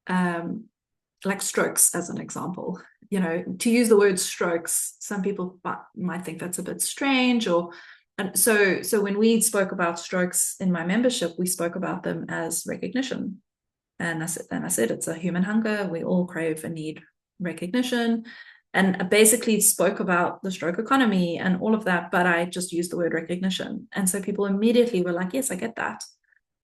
like strokes as an example, to use the word strokes, some people might think that's a bit strange, and so when we spoke about strokes in my membership, we spoke about them as recognition. And I said it's a human hunger. We all crave and need recognition. And I basically spoke about the stroke economy and all of that, but I just used the word recognition. And so people immediately were like, yes, I get that.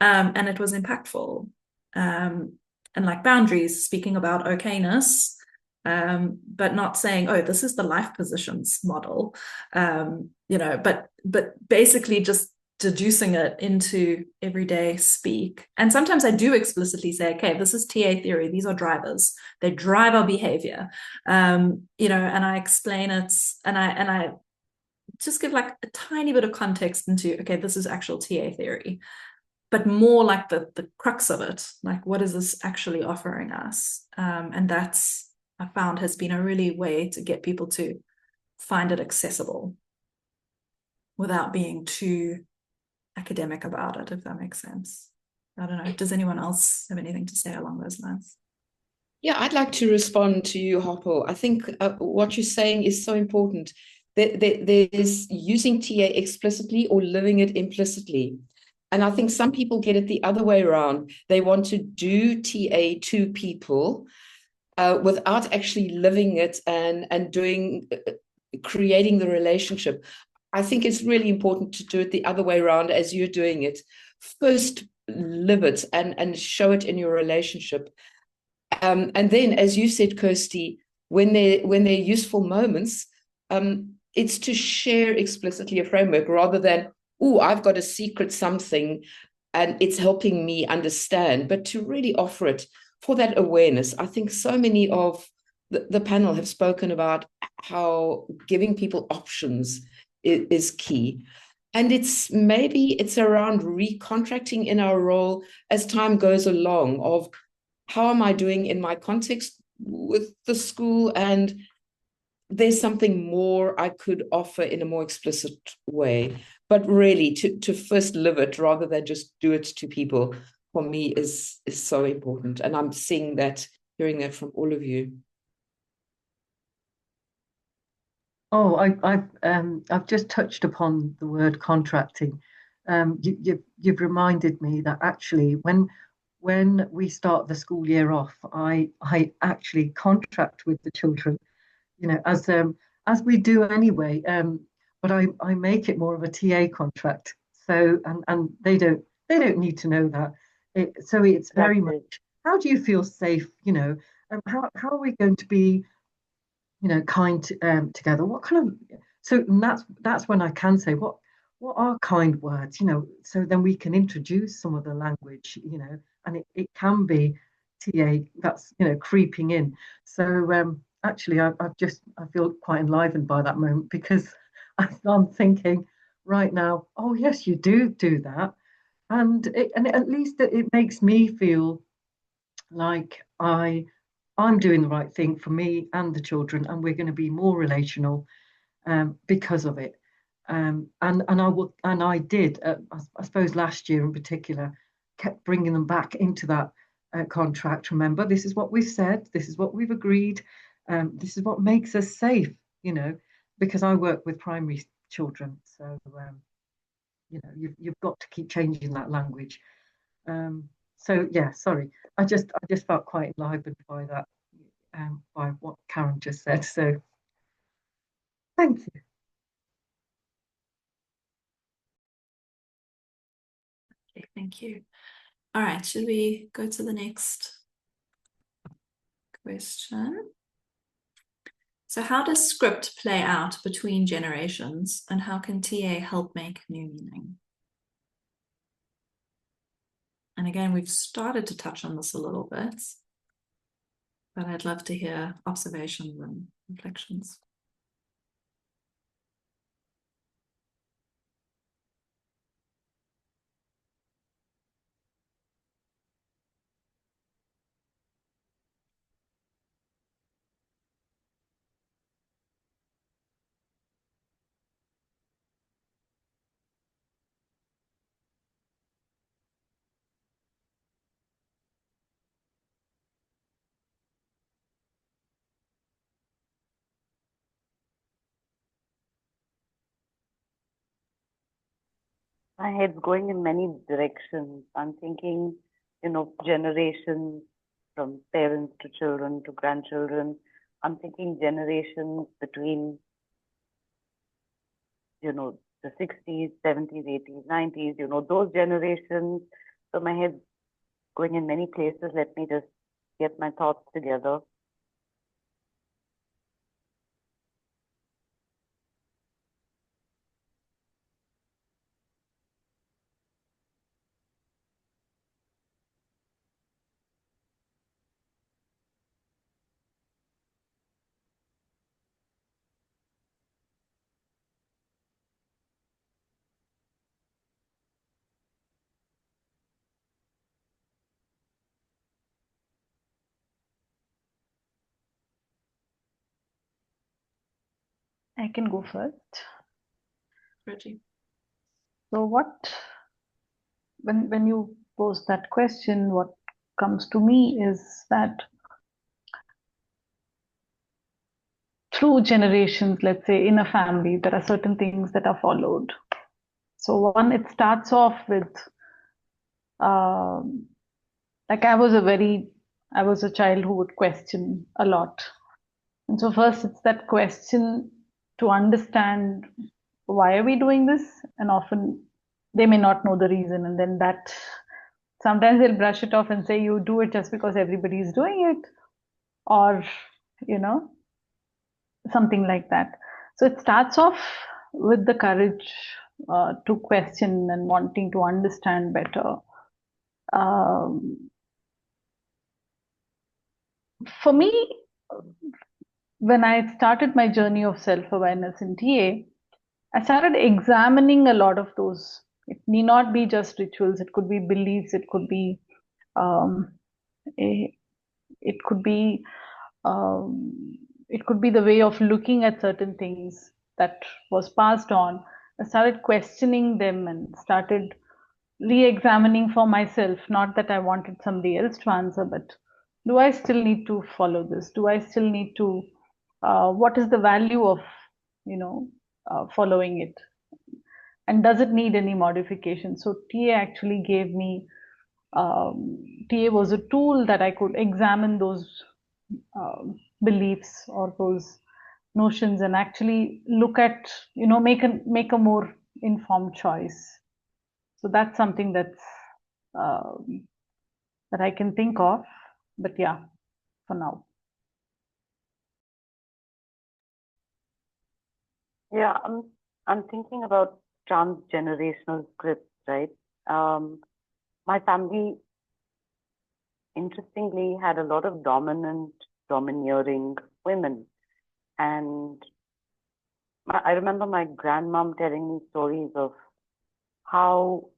And it was impactful. And like boundaries, speaking about okayness, but not saying, oh, this is the life positions model, but basically just deducing it into everyday speak. And sometimes I do explicitly say, okay, this is TA theory. These are drivers. They drive our behavior, and I explain it, and I just give like a tiny bit of context into, okay, this is actual TA theory, but more like the crux of it, like what is this actually offering us? And that's, I found, has been a really way to get people to find it accessible without being too academic about it, if that makes sense. I don't know. Does anyone else have anything to say along those lines? Yeah, I'd like to respond to you, Harpo. I think what you're saying is so important. There's using TA explicitly or living it implicitly. And I think some people get it the other way around. They want to do TA to people without actually living it and creating the relationship. I think it's really important to do it the other way around as you're doing it. First, live it and show it in your relationship. And then, as you said, Kirsty, when they're useful moments, it's to share explicitly a framework rather than, oh, I've got a secret something and it's helping me understand, but to really offer it for that awareness. I think so many of the panel have spoken about how giving people options is key. And it's around recontracting in our role as time goes along of how am I doing in my context with the school, and there's something more I could offer in a more explicit way. But really to first live it rather than just do it to people, for me is so important. And I'm seeing that, hearing that from all of you. Oh, I've just touched upon the word contracting, you've reminded me that actually when we start the school year off, I actually contract with the children, as we do anyway. But I make it more of a TA contract. So and they don't need to know that. So it's very much, how do you feel safe? How are we going to be, kind together? What kind of, so that's when I can say what are kind words, so then we can introduce some of the language, and it can be TA that's creeping in. So actually I feel quite enlivened by that moment, because I'm thinking right now, oh yes, you do that, and at least it makes me feel like I'm doing the right thing for me and the children, and we're going to be more relational because of it. And I did, I suppose last year in particular, kept bringing them back into that contract. Remember, this is what we've said, this is what we've agreed, this is what makes us safe, because I work with primary children. So, you've got to keep changing that language. So yeah, sorry, I just felt quite enlivened by that, by what Karen just said. So thank you. Okay, thank you. All right, should we go to the next question? So how does script play out between generations, and how can TA help make new meaning? And again, we've started to touch on this a little bit, but I'd love to hear observations and reflections. My head's going in many directions. I'm thinking, generations from parents to children to grandchildren. I'm thinking generations between, the 60s, 70s, 80s, 90s, those generations. So my head's going in many places. Let me just get my thoughts together. I can go first. Reggie. So when you pose that question, what comes to me is that through generations, let's say in a family, there are certain things that are followed. So one, it starts off with, like I was a child who would question a lot. And so first it's that question to understand, why are we doing this? And often they may not know the reason. And then that sometimes they'll brush it off and say, you do it just because everybody is doing it, or, something like that. So it starts off with the courage to question and wanting to understand better. For me, when I started my journey of self-awareness in TA, I started examining a lot of those. It need not be just rituals. It could be beliefs. It could be, it could be, it could be the way of looking at certain things that was passed on. I started questioning them and started re-examining for myself. Not that I wanted somebody else to answer, but do I still need to follow this? Do I still need to? What is the value of, following it? and does it need any modification? So TA actually gave me, TA was a tool that I could examine those beliefs or those notions and actually look at, make a more informed choice. So that's something that's that I can think of, but yeah, for now. Yeah, I'm thinking about transgenerational scripts, right? My family, interestingly, had a lot of domineering women. And I remember my grandmom telling me stories of how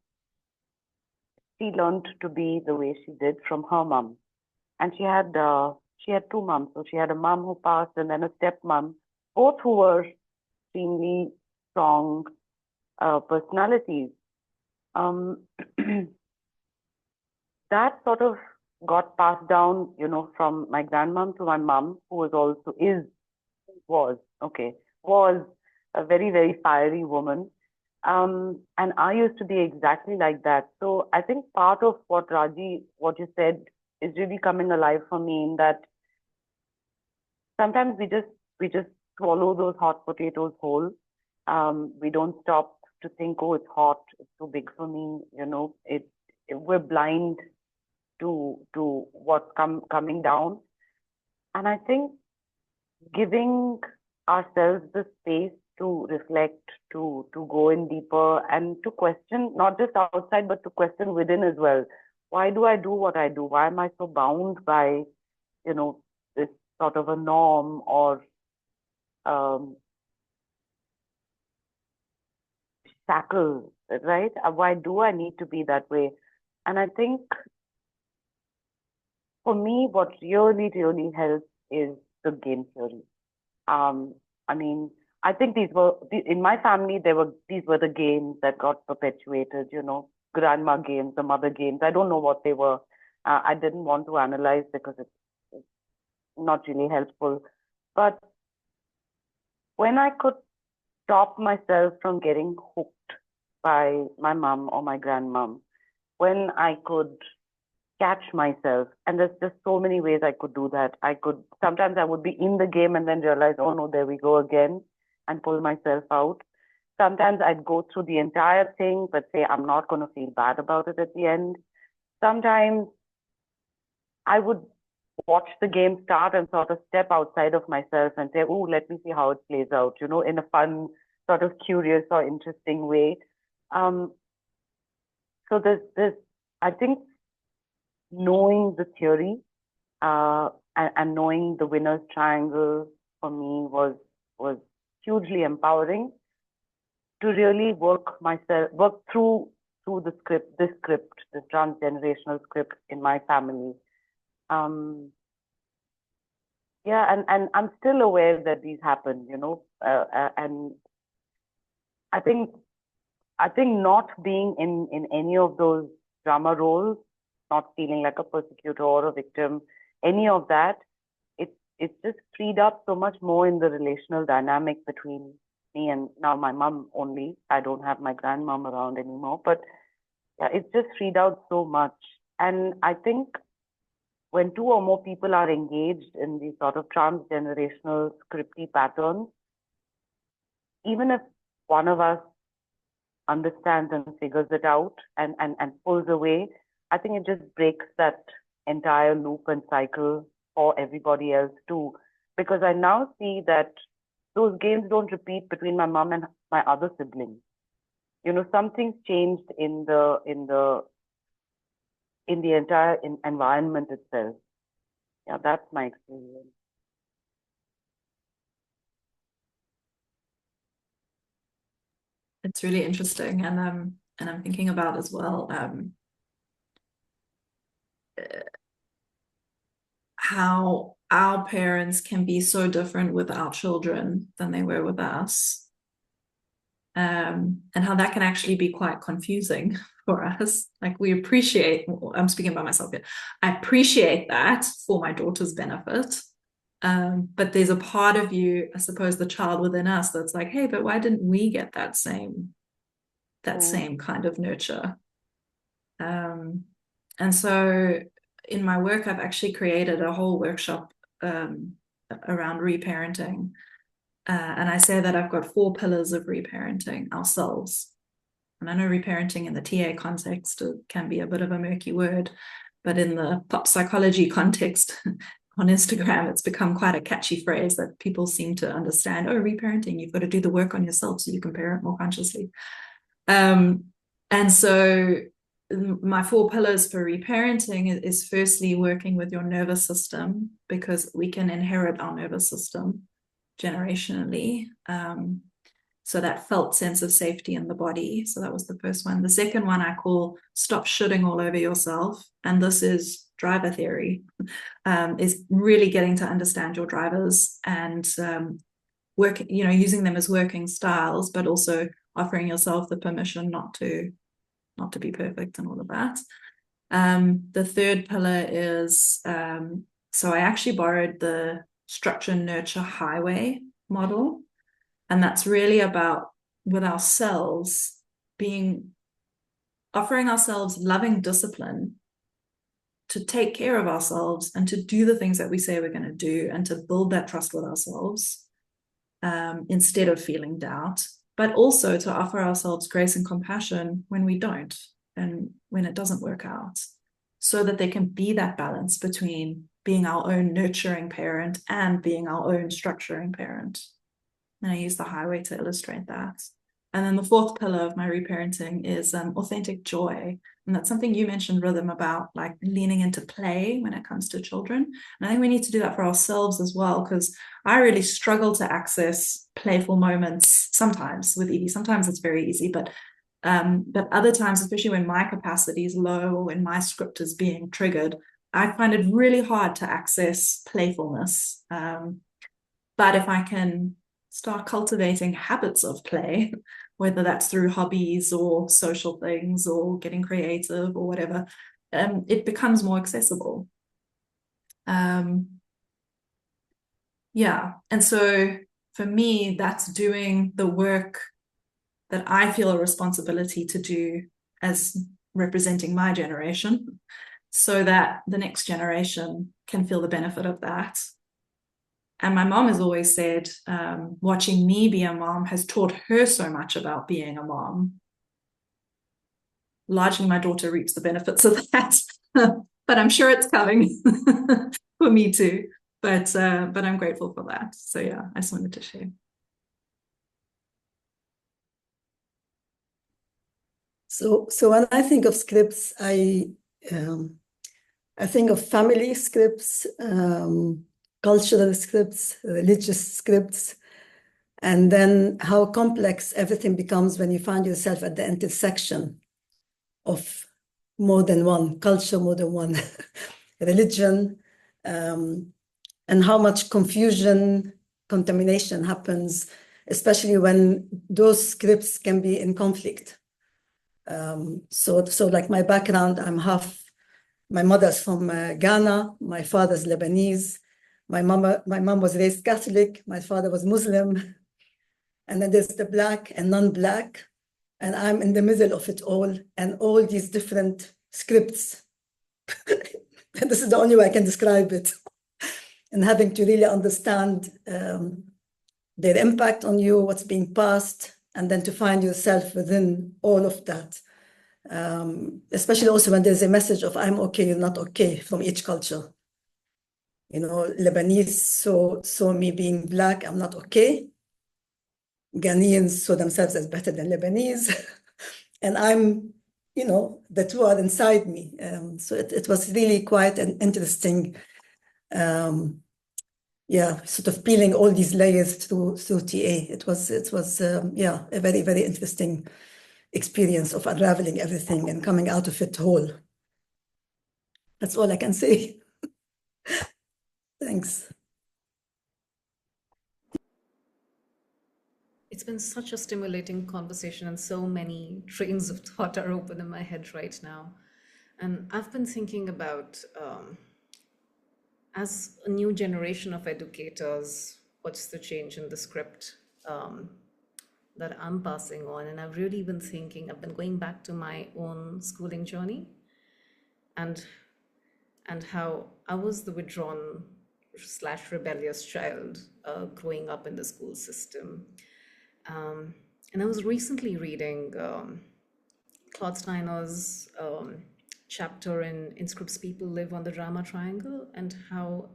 she learned to be the way she did from her mom. And she had two moms. So she had a mom who passed and then a stepmom, both who were extremely strong personalities. That sort of got passed down, from my grandmom to my mom, who was a very, very fiery woman. And I used to be exactly like that. So I think part of what you said is really coming alive for me, in that sometimes we just swallow those hot potatoes whole. We don't stop to think, oh, it's hot, it's too big for me. We're blind to what's coming down. And I think giving ourselves the space to reflect, to go in deeper, and to question, not just outside, but to question within as well. Why do I do what I do? Why am I so bound by, this sort of a norm or shackle, right? Why do I need to be that way? And I think for me, what really, really helps is the game theory. I mean, I think in my family, these were the games that got perpetuated, grandma games, the mother games. I don't know what they were. I didn't want to analyze because it's not really helpful. But when I could stop myself from getting hooked by my mom or my grandmom, when I could catch myself, and there's just so many ways I could do that. Sometimes I would be in the game and then realize, oh no, there we go again, and pull myself out. Sometimes I'd go through the entire thing, but say I'm not going to feel bad about it at the end. Sometimes I would watch the game start and sort of step outside of myself and say, oh, let me see how it plays out, in a fun, sort of curious or interesting way. So there's, I think, knowing the theory and knowing the winner's triangle for me was hugely empowering to really work through this transgenerational script in my family. Yeah, and I'm still aware that these happen, and I think not being in any of those drama roles, not feeling like a persecutor or a victim, any of that, it's just freed up so much more in the relational dynamic between me and now my mom only. I don't have my grandmom around anymore, but yeah, it's just freed out so much. And I think when two or more people are engaged in these sort of transgenerational scripty patterns, even if one of us understands and figures it out and pulls away, I think it just breaks that entire loop and cycle for everybody else too. Because I now see that those games don't repeat between my mom and my other siblings. Something's changed in the entire environment itself. Yeah, that's my experience. It's really interesting, and I'm thinking about as well how our parents can be so different with our children than they were with us, and how that can actually be quite confusing for us. Like, I'm speaking about myself here, I appreciate that for my daughter's benefit, but there's a part of you, I suppose, the child within us that's like, hey, but why didn't we get that same that same kind of nurture. And so in my work, I've actually created a whole workshop around reparenting. And I say that I've got 4 pillars of reparenting ourselves. And I know reparenting in the TA context can be a bit of a murky word, but in the pop psychology context on Instagram, it's become quite a catchy phrase that people seem to understand. Oh, reparenting, you've got to do the work on yourself so you can parent more consciously. And so my 4 pillars for reparenting is firstly working with your nervous system, because we can inherit our nervous system generationally. So that felt sense of safety in the body. So that was the first one. The second one I call stop shitting all over yourself. And this is driver theory, is really getting to understand your drivers and using them as working styles, but also offering yourself the permission not to be perfect and all of that. The third pillar is, so I actually borrowed the structure nurture highway model. And that's really about, with ourselves, offering ourselves loving discipline to take care of ourselves and to do the things that we say we're going to do, and to build that trust with ourselves instead of feeling doubt, but also to offer ourselves grace and compassion when we don't and when it doesn't work out, so that there can be that balance between being our own nurturing parent and being our own structuring parent. And I use the highway to illustrate that. And then the fourth pillar of my reparenting is authentic joy. And that's something you mentioned, Rhythm, about like leaning into play when it comes to children. And I think we need to do that for ourselves as well, because I really struggle to access playful moments sometimes with Evie. Sometimes it's very easy, but other times, especially when my capacity is low or when my script is being triggered, I find it really hard to access playfulness. But if I can start cultivating habits of play, whether that's through hobbies or social things or getting creative or whatever, it becomes more accessible. Yeah, and so for me, that's doing the work that I feel a responsibility to do as representing my generation, so that the next generation can feel the benefit of that. And my mom has always said, watching me be a mom has taught her so much about being a mom. Largely, my daughter reaps the benefits of that, but I'm sure it's coming for me too. But I'm grateful for that. So yeah, I just wanted to share. So when I think of scripts, I think of family scripts, cultural scripts, religious scripts, and then how complex everything becomes when you find yourself at the intersection of more than one culture, more than one religion, and how much confusion, contamination happens, especially when those scripts can be in conflict. So like my background, my mother's from Ghana, my father's Lebanese, my mom was raised Catholic, my father was Muslim, and then there's the Black and non-Black, and I'm in the middle of it all, and all these different scripts. And this is the only way I can describe it. And having to really understand their impact on you, what's being passed, and then to find yourself within all of that. Especially also when there's a message of I'm okay, you're not okay from each culture. You know, Lebanese saw me being Black, I'm not okay. Ghanaians saw themselves as better than Lebanese. And I'm, the two are inside me. So it was really quite an interesting, sort of peeling all these layers through TA. It was a very, very interesting experience of unraveling everything and coming out of it whole. That's all I can say. Thanks. It's been such a stimulating conversation, and so many trains of thought are open in my head right now. And I've been thinking about, as a new generation of educators, what's the change in the script? that I'm passing on. And I've really been thinking, I've been going back to my own schooling journey and how I was the withdrawn / rebellious child growing up in the school system. And I was recently reading Claude Steiner's chapter in Scripts People Live on the Drama Triangle, and how,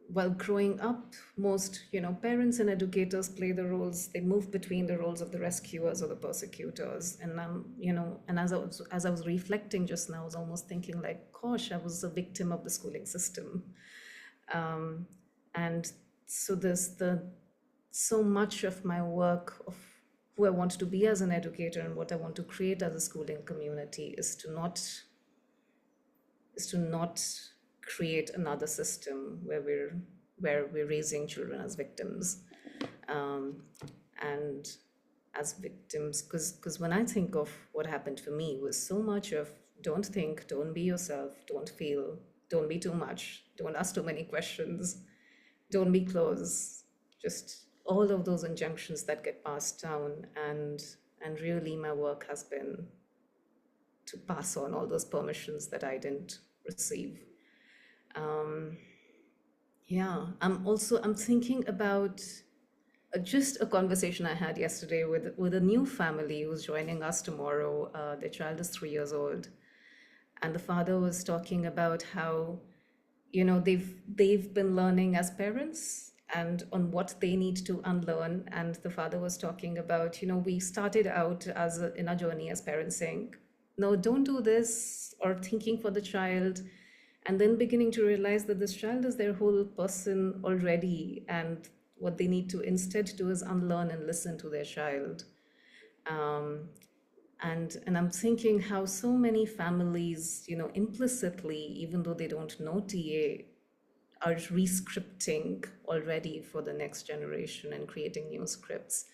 while growing up, most parents and educators play the roles. They move between the roles of the rescuers or the persecutors. And and as I was reflecting just now, I was almost thinking like, gosh, I was a victim of the schooling system. And so there's so much of my work of who I want to be as an educator and what I want to create as a schooling community is to not create another system where we're raising children as victims, and as victims, because when I think of what happened for me, was so much of don't think, don't be yourself, don't feel, don't be too much, don't ask too many questions, don't be close, just all of those injunctions that get passed down. And really my work has been to pass on all those permissions that I didn't receive. I'm thinking about just a conversation I had yesterday with a new family who's joining us tomorrow. Their child is 3 years old, and the father was talking about how they've been learning as parents and on what they need to unlearn. And the father was talking about, we started out in our journey as parents saying, no, don't do this, or thinking for the child, and then beginning to realize that this child is their whole person already, and what they need to instead do is unlearn and listen to their child. And I'm thinking how so many families, implicitly, even though they don't know TA, are re-scripting already for the next generation and creating new scripts.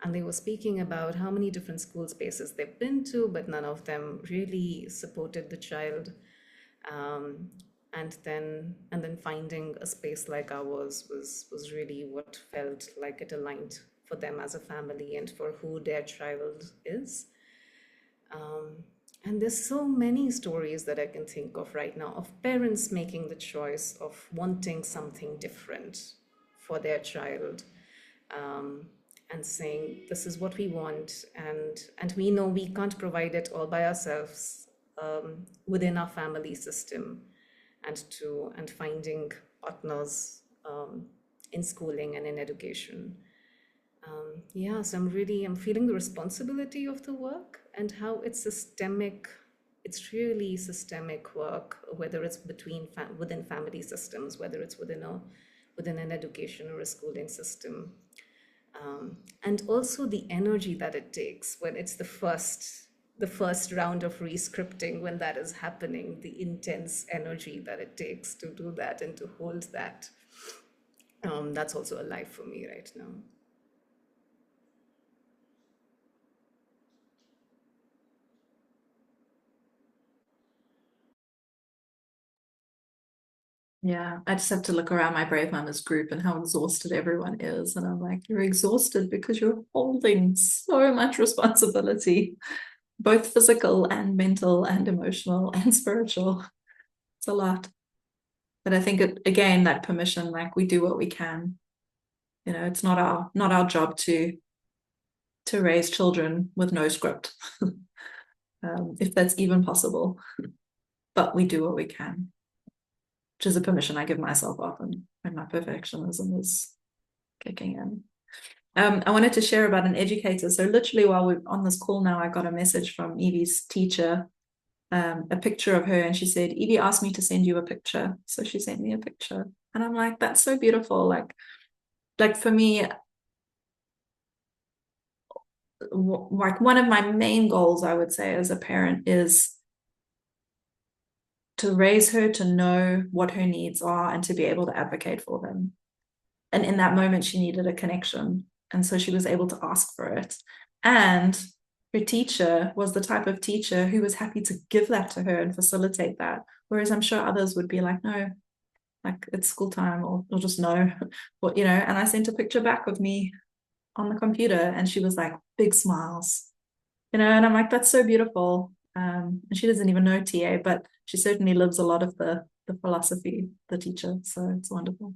And they were speaking about how many different school spaces they've been to, but none of them really supported the child. And then finding a space like ours was really what felt like it aligned for them as a family and for who their child is. And there's so many stories that I can think of right now of parents making the choice of wanting something different for their child, and saying, this is what we want, and we know we can't provide it all by ourselves within our family system, and finding partners in schooling and in education. So I'm feeling the responsibility of the work and how it's systemic. It's really systemic work, whether it's within family systems, whether it's within an education or a schooling system. And also the energy that it takes when it's the first round of re-scripting, when that is happening, the intense energy that it takes to do that and to hold that. That's also alive for me right now. Yeah, I just have to look around my Brave Mamas group and how exhausted everyone is. And I'm like, you're exhausted because you're holding so much responsibility, both physical and mental and emotional and spiritual. It's a lot. But I think again, that permission, like we do what we can. It's not our job to raise children with no script, if that's even possible. But we do what we can, which is a permission I give myself often when my perfectionism is kicking in. I wanted to share about an educator. So literally while we're on this call now, I got a message from Evie's teacher, a picture of her, and she said, Evie asked me to send you a picture. So she sent me a picture. And I'm like, that's so beautiful. Like for me, like one of my main goals, I would say, as a parent is to raise her to know what her needs are and to be able to advocate for them. And in that moment, she needed a connection. And so she was able to ask for it. And her teacher was the type of teacher who was happy to give that to her and facilitate that. Whereas I'm sure others would be like, no, like it's school time, or just no, and I sent a picture back of me on the computer, and she was like big smiles, and I'm like, that's so beautiful. And she doesn't even know TA, but she certainly lives a lot of the philosophy, the teacher. So it's wonderful.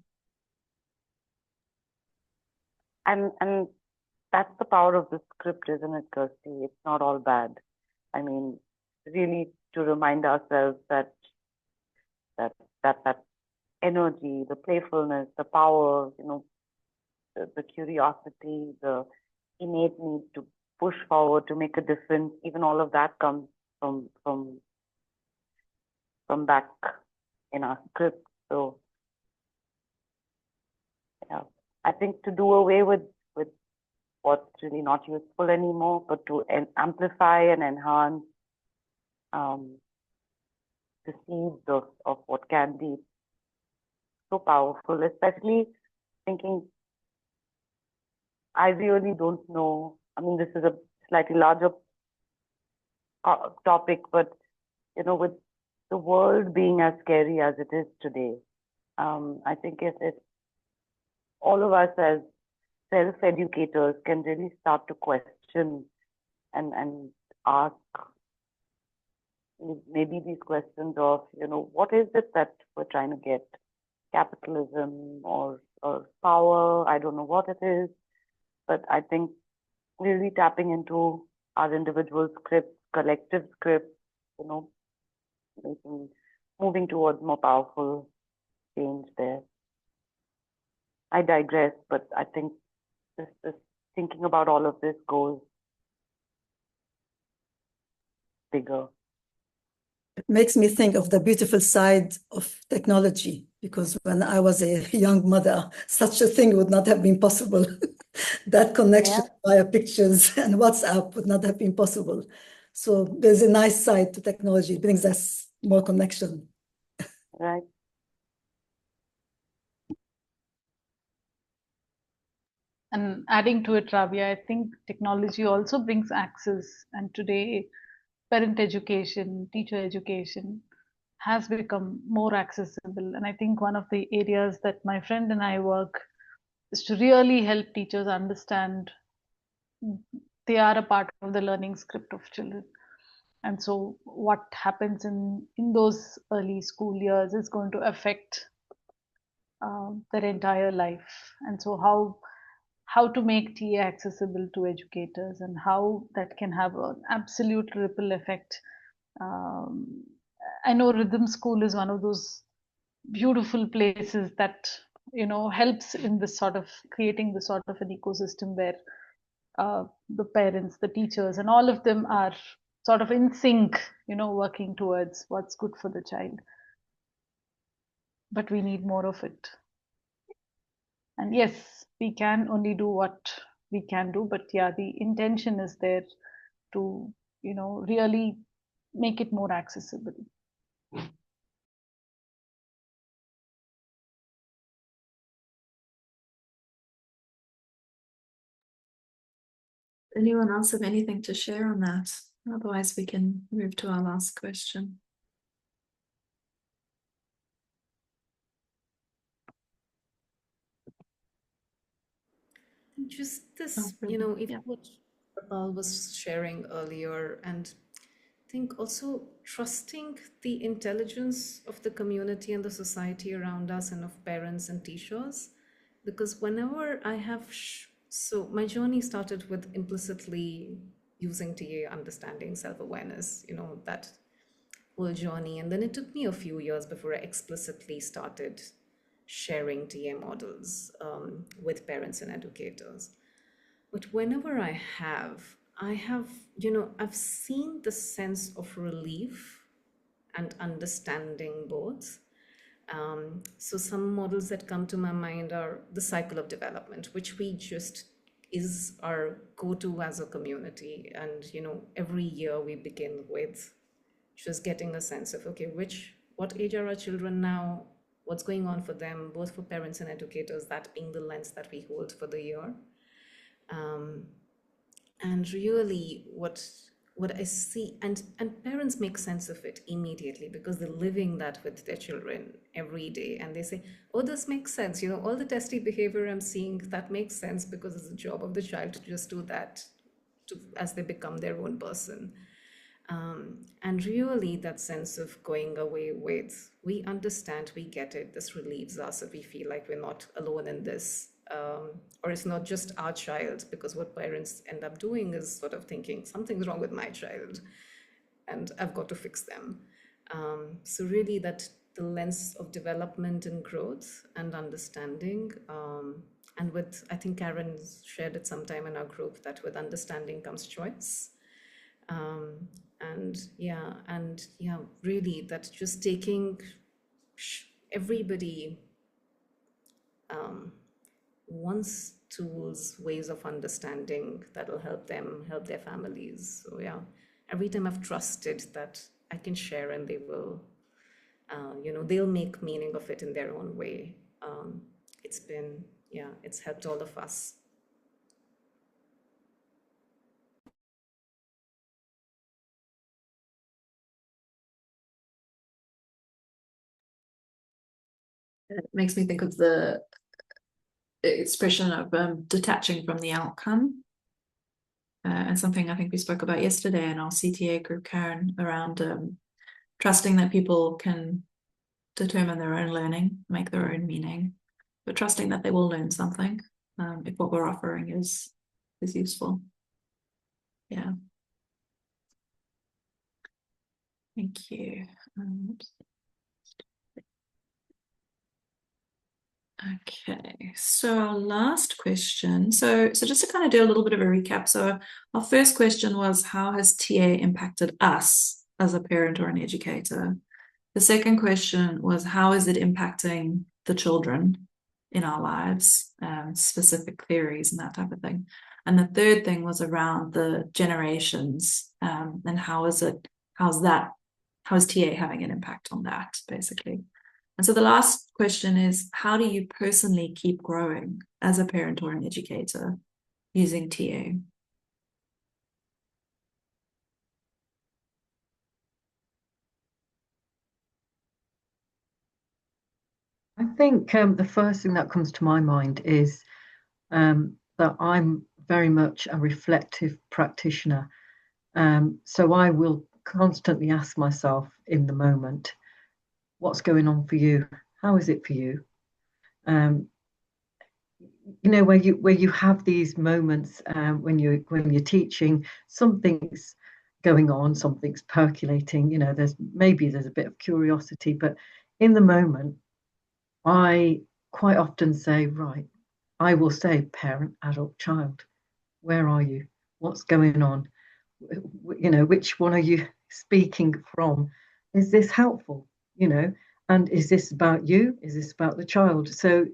And that's the power of the script, isn't it, Kirsty? It's not all bad. I mean, really to remind ourselves that energy, the playfulness, the power, the curiosity, the innate need to push forward, to make a difference, even all of that comes from back in our script. So yeah, I think to do away with what's really not useful anymore, but to amplify and enhance the seeds of what can be so powerful, especially thinking, I really don't know. I mean, this is a slightly larger topic, but with the world being as scary as it is today, I think if all of us as self-educators can really start to question and ask maybe these questions of, what is it that we're trying to get? Capitalism or power? I don't know what it is, but I think really tapping into our individual scripts, collective scripts, moving towards more powerful change there. I digress, but I think just thinking about all of this goes bigger. It makes me think of the beautiful side of technology, because when I was a young mother, such a thing would not have been possible. That connection via pictures and WhatsApp would not have been possible. So there's a nice side to technology. It brings us more connection. Right. And adding to it, Rabia, I think technology also brings access. And today, parent education, teacher education has become more accessible. And I think one of the areas that my friend and I work is to really help teachers understand they are a part of the learning script of children. And so what happens in those early school years is going to affect their entire life. And so how to make TA accessible to educators, and how that can have an absolute ripple effect. I know Rhythm School is one of those beautiful places that helps in this sort of creating this sort of an ecosystem where the parents, the teachers, and all of them are sort of in sync, working towards what's good for the child. But we need more of it. And yes, we can only do what we can do, but yeah, the intention is there to really make it more accessible. Anyone else have anything to share on that? Otherwise, we can move to our last question. Just this, if what Prabal was sharing earlier, and I think also trusting the intelligence of the community and the society around us and of parents and teachers, because whenever I have, so my journey started with implicitly using TA, understanding self-awareness, that whole journey. And then it took me a few years before I explicitly started sharing TA models with parents and educators. But whenever I have, I've seen the sense of relief and understanding both. So some models that come to my mind are the cycle of development, which we just is our go-to as a community. And, every year we begin with just getting a sense of, okay, what age are our children now? What's going on for them, both for parents and educators, that being the lens that we hold for the year. And really what what I see, and parents make sense of it immediately because they're living that with their children every day, and they say, oh, this makes sense, you know, all the testy behavior I'm seeing, that makes sense because it's the job of the child to just do that as they become their own person. And really that sense of going away with, we understand, we get it, this relieves us, so we feel like we're not alone in this. Or it's not just our child, because what parents end up doing is sort of thinking something's wrong with my child and I've got to fix them. So really that the lens of development and growth and understanding, and with, I think Karen shared it sometime in our group, that with understanding comes choice. And really that just taking everybody wants tools, ways of understanding that'll help them help their families. So yeah, every time I've trusted that I can share and they will, they'll make meaning of it in their own way. It's helped all of us. It makes me think of the expression of detaching from the outcome. And something I think we spoke about yesterday in our CTA group, Karen, around trusting that people can determine their own learning, make their own meaning, but trusting that they will learn something if what we're offering is useful. Yeah. Thank you. Okay, so our last question. So just to kind of do a little bit of a recap. So our first question was, how has TA impacted us as a parent or an educator? The second question was, how is it impacting the children in our lives, specific theories and that type of thing. And the third thing was around the generations, and how is TA having an impact on that, basically. And so the last question is, how do you personally keep growing as a parent or an educator using TA? I think the first thing that comes to my mind is that I'm very much a reflective practitioner. So I will constantly ask myself in the moment, what's going on for you? How is it for you? Where you have these moments when you're teaching, something's going on, something's percolating. There's a bit of curiosity, but in the moment, I quite often say, right, I will say, parent, adult, child, where are you? What's going on? Which one are you speaking from? Is this helpful? And is this about you? Is this about the child? So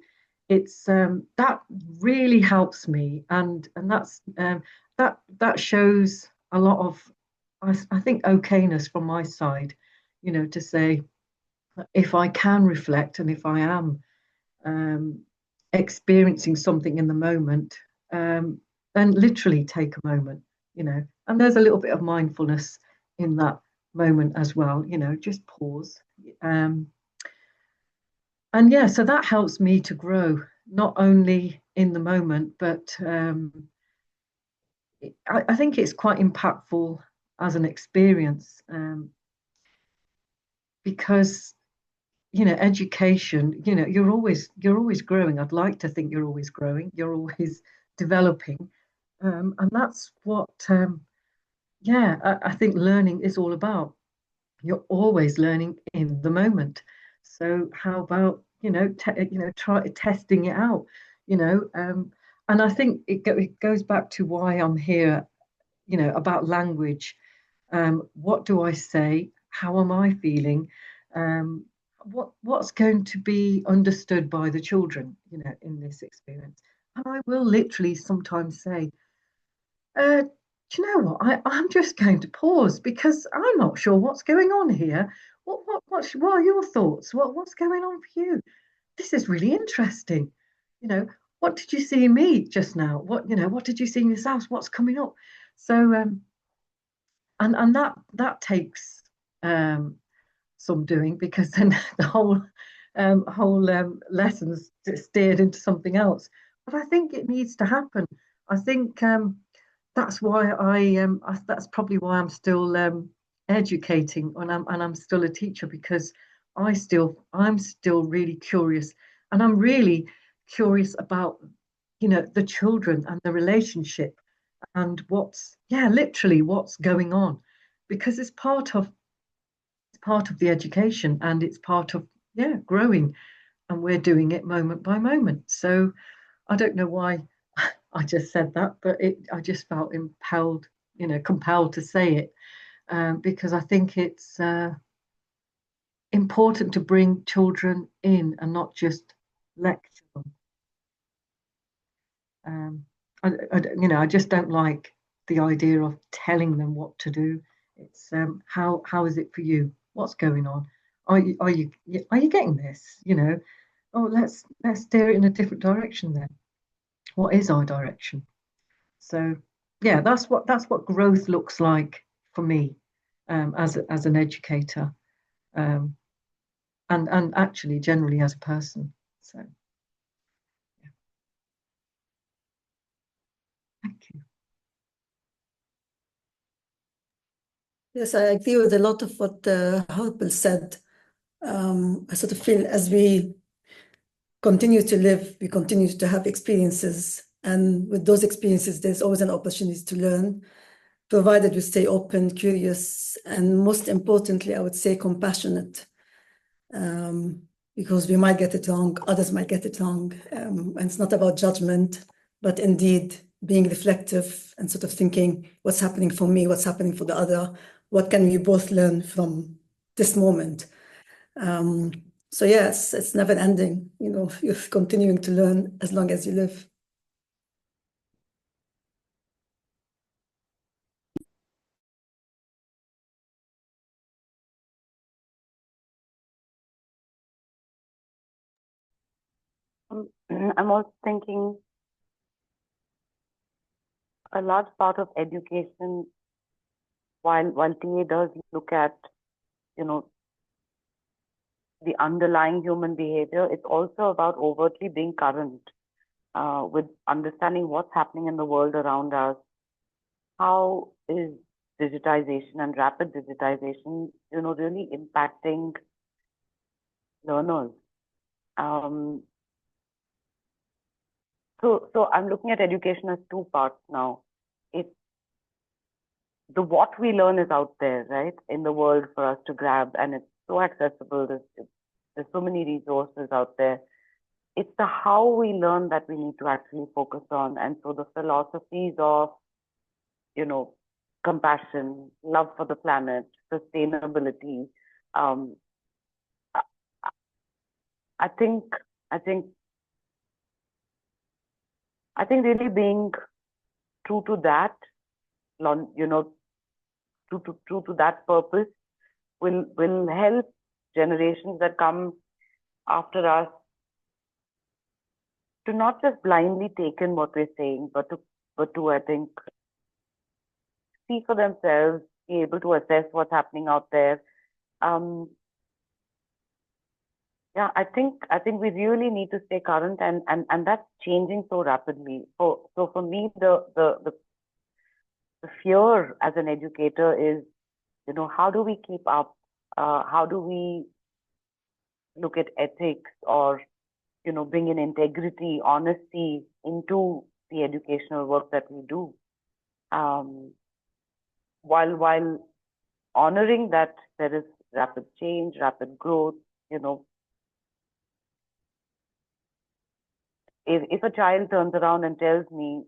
it's that really helps me, and that's that shows a lot of, I think, okayness from my side, to say, if I can reflect and if I am experiencing something in the moment, then literally take a moment, and there's a little bit of mindfulness in that moment as well, just pause. And yeah, so that helps me to grow, not only in the moment, but I think it's quite impactful as an experience, because education, you're always growing. I'd like to think you're always growing, you're always developing, and that's what I think learning is all about. You're always learning in the moment. So how about try testing it out, and I think it goes back to why I'm here, about language. What do I say? How am I feeling? What's going to be understood by the children, in this experience? And I will literally sometimes say, do you know what? I'm just going to pause because I'm not sure what's going on here. What are your thoughts? What's going on for you? This is really interesting. What did you see in me just now? What did you see in yourselves? What's coming up? So and that takes some doing, because then the whole lessons steered into something else. But I think it needs to happen. I think that's why that's probably why I'm still educating, and I'm still a teacher, because I'm still really curious, and I'm really curious about, you know, the children and the relationship, and literally what's going on, because it's part of the education, and it's part of growing, and we're doing it moment by moment. So I don't know why I just said that, but I just felt compelled to say it, because I think it's important to bring children in and not just lecture them. I just don't like the idea of telling them what to do. It's how is it for you? What's going on? Are you getting this? You know, oh, let's steer it in a different direction then. What is our direction? So yeah, that's what growth looks like for me, as an educator, and actually generally as a person. So yeah. Thank you. Yes, I agree with a lot of what Harpal said. I sort of feel as we continue to live, we continue to have experiences, and with those experiences, there's always an opportunity to learn, provided we stay open, curious, and most importantly, I would say compassionate, because we might get it wrong, others might get it wrong, and it's not about judgment, but indeed being reflective and sort of thinking, what's happening for me, what's happening for the other, what can we both learn from this moment? So yes, it's never ending, you know, you're continuing to learn as long as you live. I'm also thinking a large part of education, while TA does look at, you know, the underlying human behavior, it's also about overtly being current, with understanding what's happening in the world around us. How is digitization and rapid digitization, you know, really impacting learners? So I'm looking at education as two parts now. It's what we learn is out there, right, in the world for us to grab, and it's so accessible. There's so many resources out there. It's the how we learn that we need to actually focus on. And so the philosophies of, you know, compassion, love for the planet, sustainability, I think really being true to that, you know, true to that purpose will help generations that come after us to not just blindly take in what we're saying, but to I think see for themselves, be able to assess what's happening out there. Yeah, I think we really need to stay current, and that's changing so rapidly. So for me, the fear as an educator is, you know, how do we keep up? How do we look at ethics, or, you know, bring in integrity, honesty into the educational work that we do, while honoring that there is rapid change, rapid growth. You know, if a child turns around and tells me,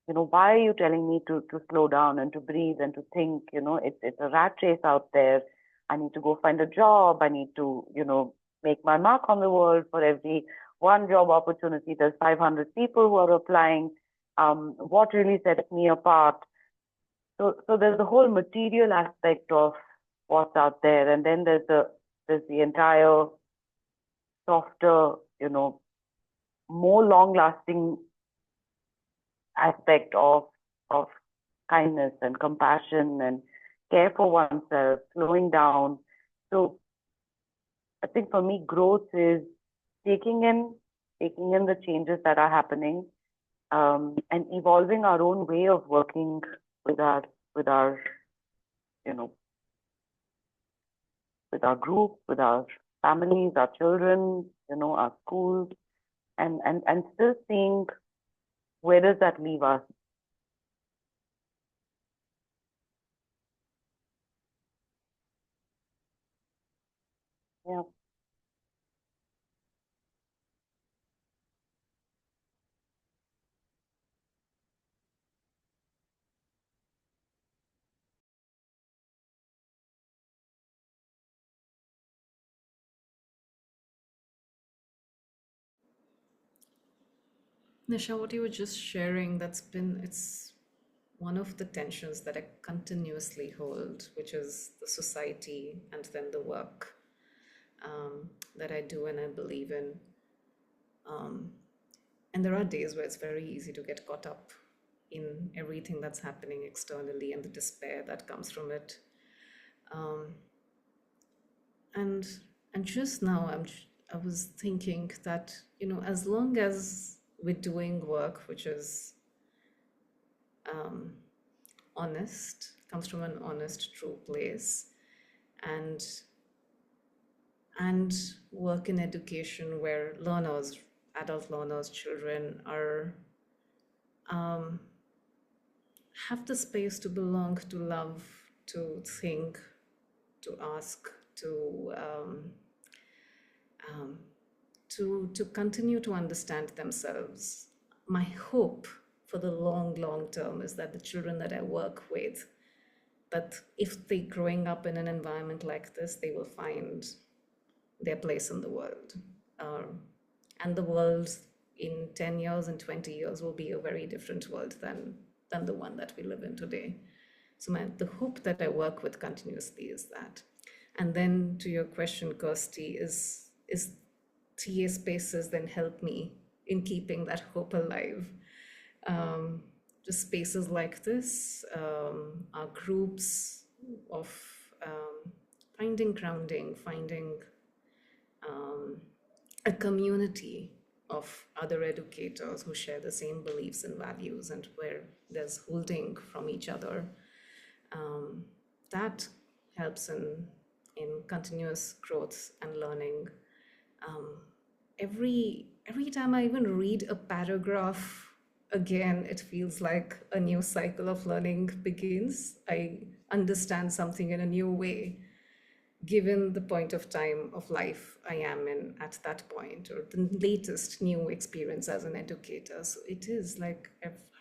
you know, why are you telling me to slow down and to breathe and to think? You know, it's a rat race out there. I need to go find a job. I need to, you know, make my mark on the world. For every one job opportunity, there's 500 people who are applying. What really sets me apart? So there's the whole material aspect of what's out there, and then there's the entire softer, you know, more long-lasting aspect of kindness and compassion and care for oneself, slowing down. So I think for me, growth is taking in the changes that are happening, and evolving our own way of working with our you know with our group, with our families, our children, our schools, and still seeing where does that leave us. Yeah. Nisha, what you were just sharing, it's one of the tensions that I continuously hold, which is the society and then the work that I do and I believe in. And there are days where it's very easy to get caught up in everything that's happening externally and the despair that comes from it. And just now I was thinking that, as long as we're doing work which is honest, comes from an honest, true place, and work in education where learners, adult learners, children are have the space to belong, to love, to think, to ask, to continue to understand themselves. My hope for the long term is that the children that I work with, that if they're growing up in an environment like this, they will find their place in the world. And the world in 10 years and 20 years will be a very different world than the one that we live in today. So the hope that I work with continuously is that. And then to your question, Kirsty, is TA spaces then help me in keeping that hope alive. Just spaces like this, our groups of finding grounding, finding a community of other educators who share the same beliefs and values, and where there's holding from each other. That helps in continuous growth and learning. Every time I even read a paragraph again, it feels like a new cycle of learning begins. I understand something in a new way, given the point of time of life I am in at that point, or the latest new experience as an educator. So it is like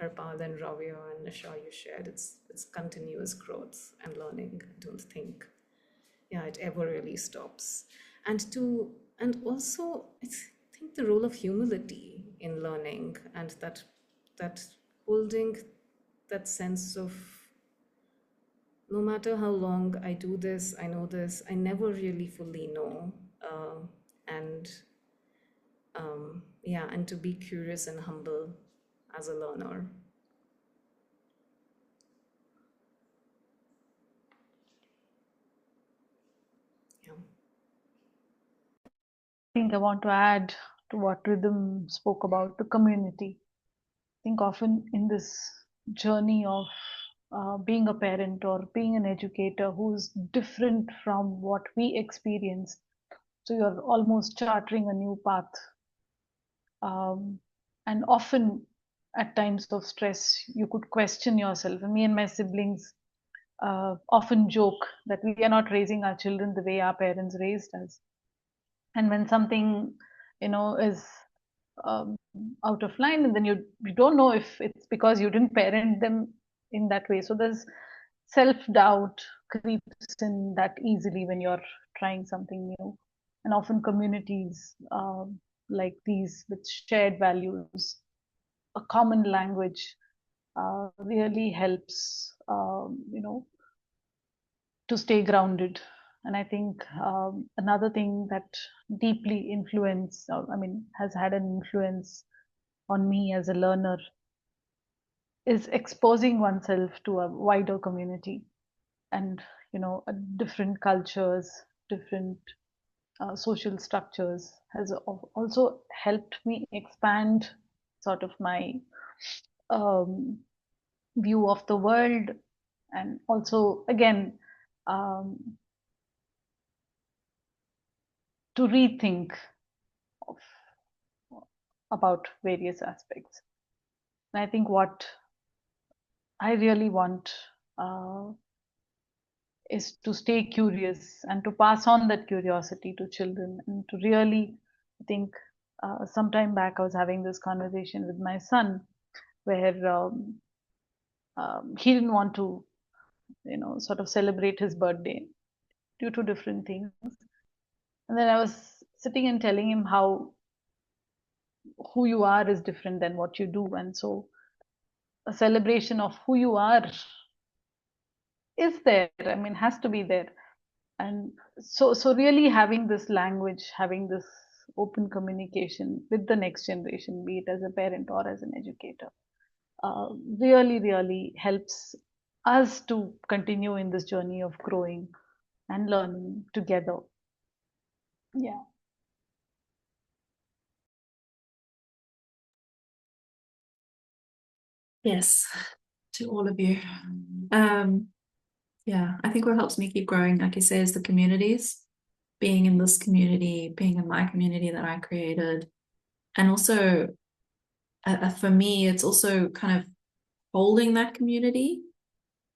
Harpal and Ravya and Nisha you shared, it's continuous growth and learning. I don't think it ever really stops. And also I think the role of humility in learning, and that holding that sense of, no matter how long I do this, I know this, I never really fully know. And to be curious and humble as a learner. Yeah. I think I want to add to what Rhythm spoke about, the community. I think often in this journey of being a parent or being an educator who's different from what we experience, so you're almost chartering a new path. And often at times of stress, you could question yourself. And me and my siblings often joke that we are not raising our children the way our parents raised us. And when something, is out of line, and then you don't know if it's because you didn't parent them in that way. So there's self-doubt creeps in that easily when you're trying something new. And often communities like these with shared values, a common language, really helps, to stay grounded. And I think another thing that deeply has had an influence on me as a learner is exposing oneself to a wider community and different cultures, different social structures has also helped me expand sort of my um, view of the world, and also again um, to rethink of, about various aspects. And I think what I really want is to stay curious and to pass on that curiosity to children, and to really, I think, some time back I was having this conversation with my son where he didn't want to sort of celebrate his birthday due to different things. And then I was sitting and telling him how who you are is different than what you do, and so a celebration of who you are is there, I mean, has to be there. And so really having this language, having this open communication with the next generation, be it as a parent or as an educator, really helps us to continue in this journey of growing and learning together. Yeah. Yes, to all of you. Yeah, I think what helps me keep growing, like you say, is the communities, being in this community, being in my community that I created. And also, for me, it's also kind of holding that community.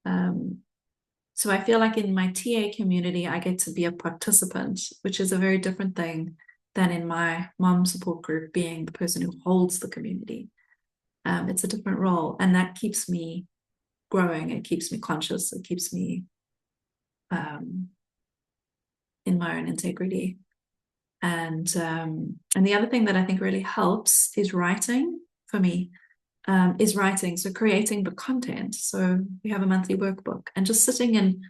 So I feel like in my TA community, I get to be a participant, which is a very different thing than in my mom support group, being the person who holds the community. It's a different role, and that keeps me growing. It keeps me conscious. It keeps me in my own integrity. And the other thing that I think really helps is writing for me. Is writing, so creating the content. So we have a monthly workbook, and just sitting in,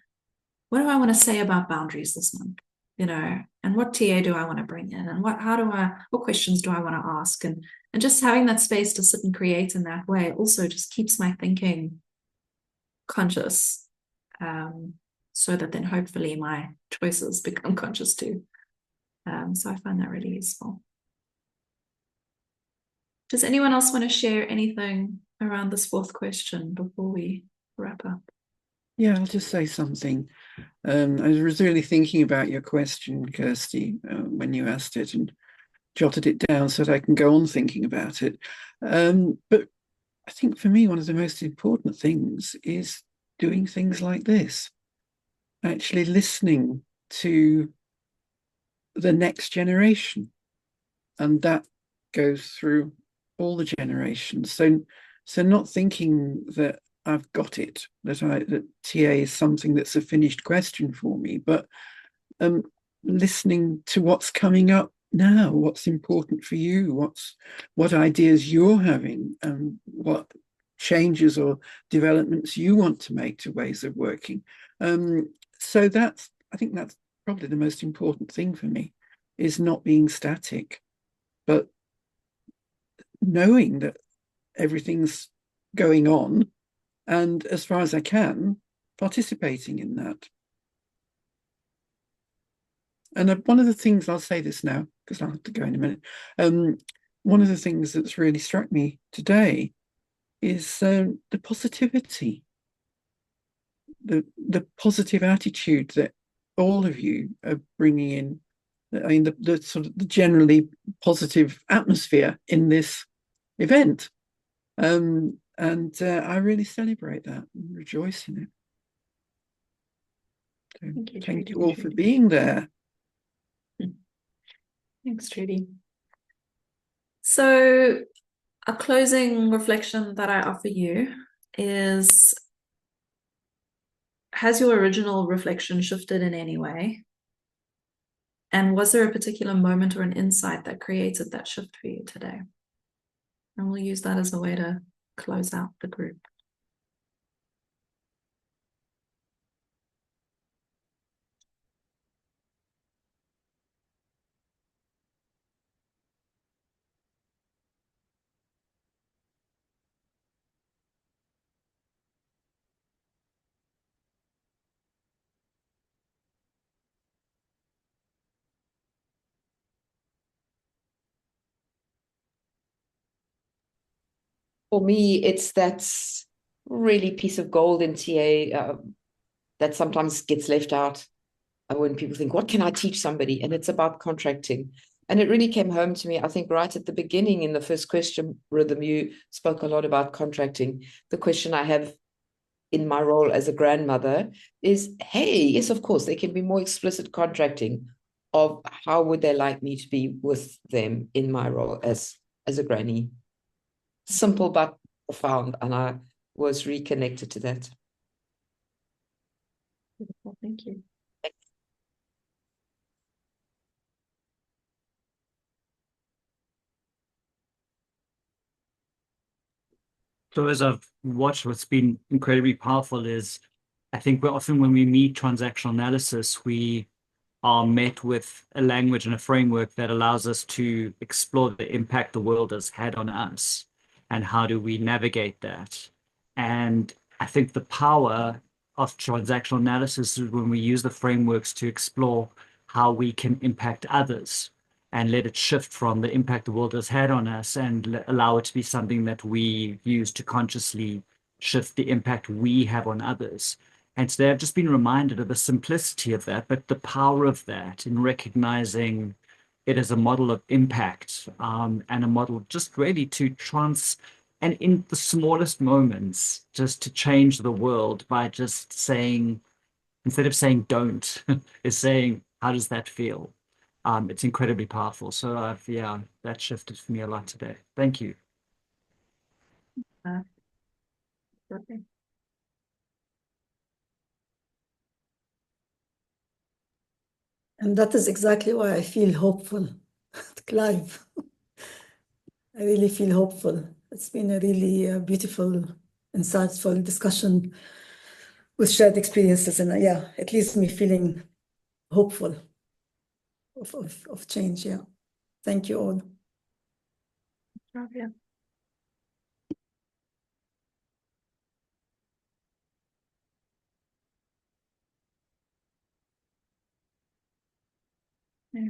what do I want to say about boundaries this month, and what TA do I want to bring in, and what questions do I want to ask, and just having that space to sit and create in that way also just keeps my thinking conscious, so that then hopefully my choices become conscious too. So I find that really useful. Does anyone else want to share anything around this fourth question before we wrap up? Yeah, I'll just say something. I was really thinking about your question, Kirsty, when you asked it, and jotted it down so that I can go on thinking about it. But I think for me, one of the most important things is doing things like this, actually listening to the next generation. And that goes through all the generations. So not thinking that I've got it, that TA is something that's a finished question for me, but listening to what's coming up now, what's important for you, what ideas you're having, and what changes or developments you want to make to ways of working. So I think that's probably the most important thing for me, is not being static, but knowing that everything's going on, and as far as I can, participating in that. And one of the things, I'll say this now because I'll have to go in a minute. One of the things that's really struck me today is the positivity, the positive attitude that all of you are bringing in. I mean, the sort of the generally positive atmosphere in this event. And I really celebrate that and rejoice in it. So thank you all for being there. Thanks, Trudy. So a closing reflection that I offer you is, has your original reflection shifted in any way? And was there a particular moment or an insight that created that shift for you today? And we'll use that as a way to close out the group. For me, it's that really piece of gold in TA that sometimes gets left out when people think, what can I teach somebody? And it's about contracting. And it really came home to me, I think, right at the beginning in the first question rhythm, you spoke a lot about contracting. The question I have in my role as a grandmother is, hey, yes, of course, there can be more explicit contracting of how would they like me to be with them in my role as a granny. Simple but profound, and I was reconnected to that. Beautiful. Thank you. So as I've watched, what's been incredibly powerful is, I think often when we meet transactional analysis, we are met with a language and a framework that allows us to explore the impact the world has had on us and how do we navigate that. And I think the power of transactional analysis is when we use the frameworks to explore how we can impact others and let it shift from the impact the world has had on us and allow it to be something that we use to consciously shift the impact we have on others. And today I've just been reminded of the simplicity of that, but the power of that in recognizing it as a model of impact, and a model just really to and in the smallest moments, just to change the world by just saying, instead of saying don't, is saying, how does that feel? It's incredibly powerful. So yeah, that shifted for me a lot today. Thank you. Okay. And that is exactly why I feel hopeful, Clive. I really feel hopeful. It's been a really beautiful, insightful discussion with shared experiences. And yeah, it leaves me feeling hopeful of change. Yeah. Thank you all. Yeah. Yeah.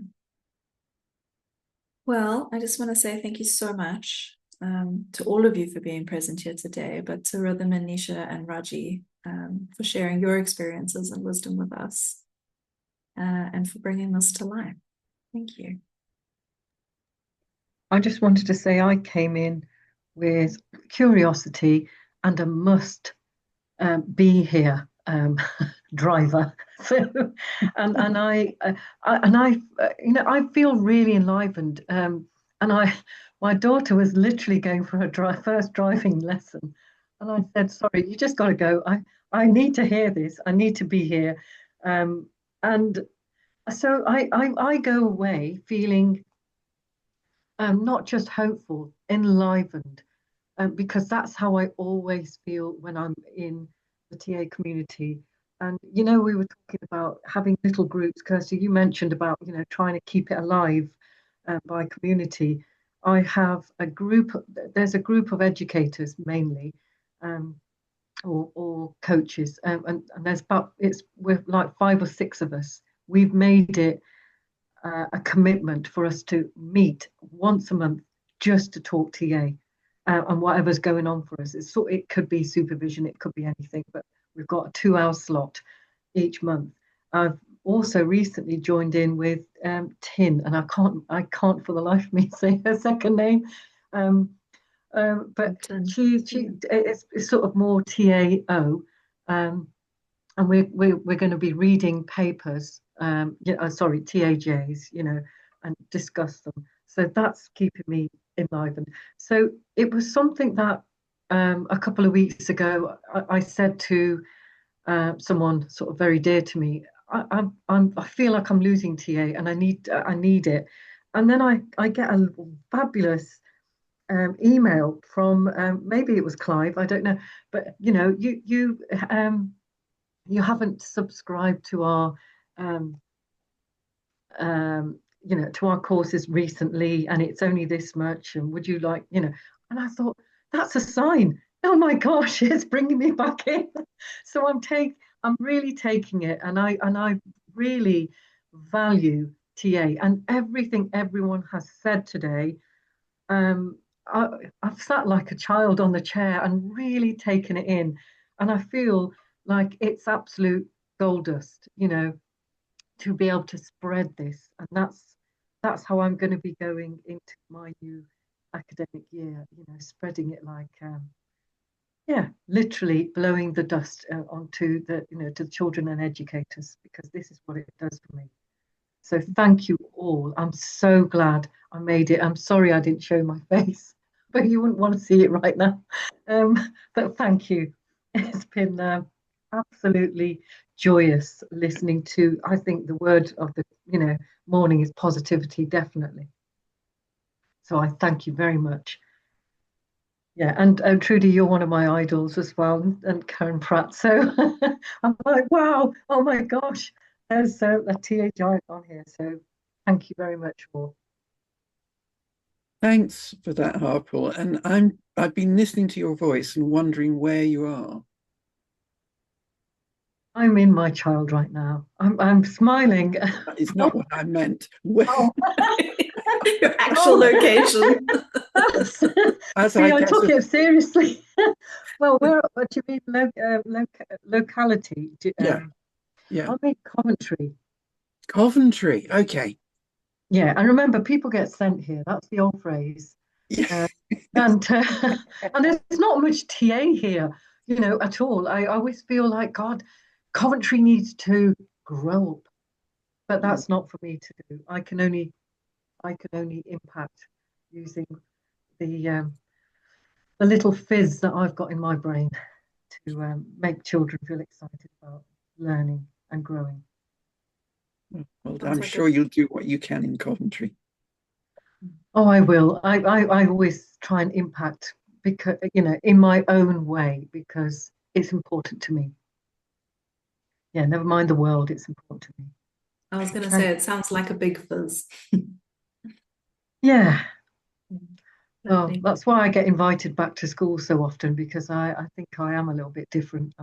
Well, I just want to say thank you so much to all of you for being present here today, but to Rhythm and Nisha and Raji for sharing your experiences and wisdom with us and for bringing this to life. Thank you. I just wanted to say I came in with curiosity and a must be here driver. So, and I feel really enlivened. And my daughter was literally going for her first driving lesson, and I said, "Sorry, you just got to go. I need to hear this. I need to be here." And so I go away feeling not just hopeful, enlivened, because that's how I always feel when I'm in the TA community. And we were talking about having little groups. Kirsty, you mentioned about trying to keep it alive by community. I have a group. There's a group of educators mainly, or coaches, and there's we're like 5 or 6 of us. We've made it a commitment for us to meet once a month just to talk TA. And whatever's going on for us. It could be supervision, it could be anything, but we've got a 2-hour slot each month. I've also recently joined in with Tin, and I can't for the life of me say her second name. But it's sort of more TAO, and we're going to be reading papers, TAJs, and discuss them. So that's keeping me enlivened. So it was something that a couple of weeks ago I said to someone sort of very dear to me. I feel like I'm losing TA, and I need it. And then I get a fabulous email from maybe it was Clive, I don't know, but you haven't subscribed to our to our courses recently, and it's only this much, and would you like, and I thought, that's a sign. Oh my gosh, it's bringing me back in. So I'm really taking it, and I really value TA and everything everyone has said today. I've sat like a child on the chair and really taken it in. And I feel like it's absolute gold dust, to be able to spread this. And that's how I'm going to be going into my new academic year, spreading it like, literally blowing the dust onto to the children and educators, because this is what it does for me. So thank you all. I'm so glad I made it. I'm sorry I didn't show my face, but you wouldn't want to see it right now. But thank you. It's been absolutely joyous listening to, I think the word of the morning is positivity, definitely. So I thank you very much. Yeah, and Trudy, you're one of my idols as well, and Karen Pratt. So I'm like, wow, oh my gosh, there's a TA giant on here. So thank you very much all. Thanks for that, Harpal. And I've been listening to your voice and wondering where you are. I'm in my child right now. I'm smiling. That is not what I meant. Oh. Your actual location. I took it seriously. Well, what do you mean locality? Yeah. I'm in Coventry. Coventry, okay. Yeah, and remember, people get sent here. That's the old phrase. Yeah. And there's not much TA here, at all. I always feel like, God, Coventry needs to grow up, but that's not for me to do. I can only impact using the little fizz that I've got in my brain to make children feel excited about learning and growing. Well, I'm sure you'll do what you can in Coventry. Oh, I will. I always try and impact, because in my own way, because it's important to me. Yeah, never mind the world, it's important to me. I was going to say, it sounds like a big fizz. Yeah. Well, that's why I get invited back to school so often, because I think I am a little bit different.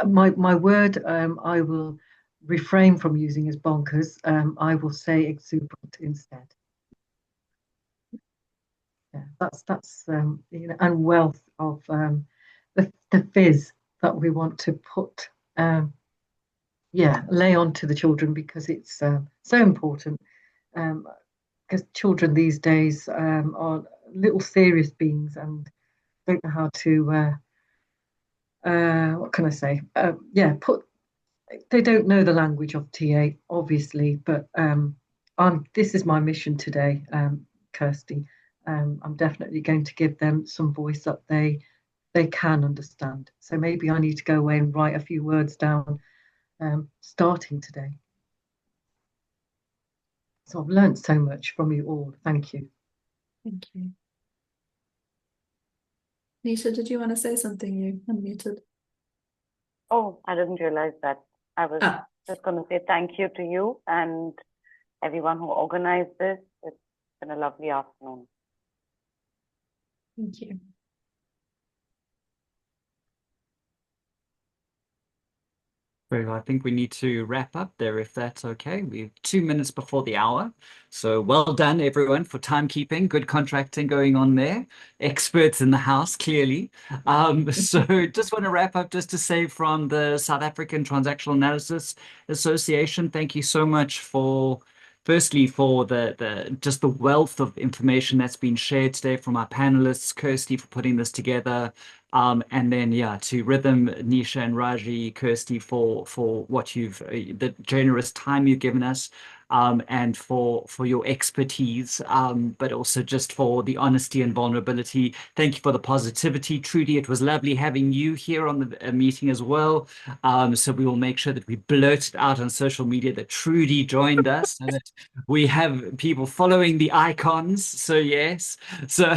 My word, I will refrain from using as bonkers. I will say exuberant instead. Yeah, that's and wealth of the fizz that we want to put lay on to the children, because it's so important. Because children these days are little serious beings and don't know how to what can I say? They don't know the language of TA, obviously, but this is my mission today, Kirsty. I'm definitely going to give them some voice that they can understand. So maybe I need to go away and write a few words down, starting today. So I've learned so much from you all. Thank you. Thank you. Nisha, did you want to say something? You unmuted. Oh, I didn't realize that. I was just going to say thank you to you and everyone who organized this. It's been a lovely afternoon. Thank you. Very well. I think we need to wrap up there, if that's okay. We're 2 minutes before the hour. So well done, everyone, for timekeeping. Good contracting going on there. Experts in the house, clearly. So just want to wrap up just to say, from the South African Transactional Analysis Association, thank you so much for, firstly, for just the wealth of information that's been shared today from our panelists, Kirsty for putting this together. And then, to Rhythm, Nisha and Raji, Kirsty, for what the generous time you've given us, and for your expertise, but also just for the honesty and vulnerability. Thank you for the positivity. Trudy, it was lovely having you here on the meeting as well. So we will make sure that we blurt it out on social media that Trudy joined us, so that we have people following the icons. So yes, so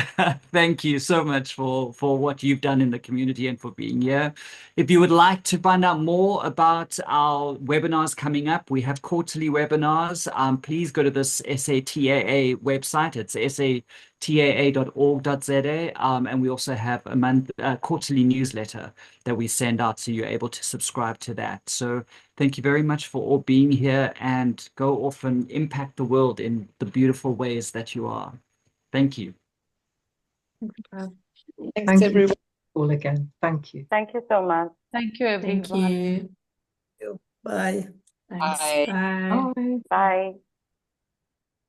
thank you so much for what you've done in the community and for being here. If you would like to find out more about our webinars coming up, we have quarterly webinars. Please go to this SATAA website. It's sataa.org.za. And we also have a quarterly newsletter that we send out, so you're able to subscribe to that. So thank you very much for all being here, and go off and impact the world in the beautiful ways that you are. Thank you. Thanks, Thank you everyone. all again. Thank you. Thank you so much. Thank you, Thank everyone. you. Bye. Thanks. Bye. Bye. Bye. Bye.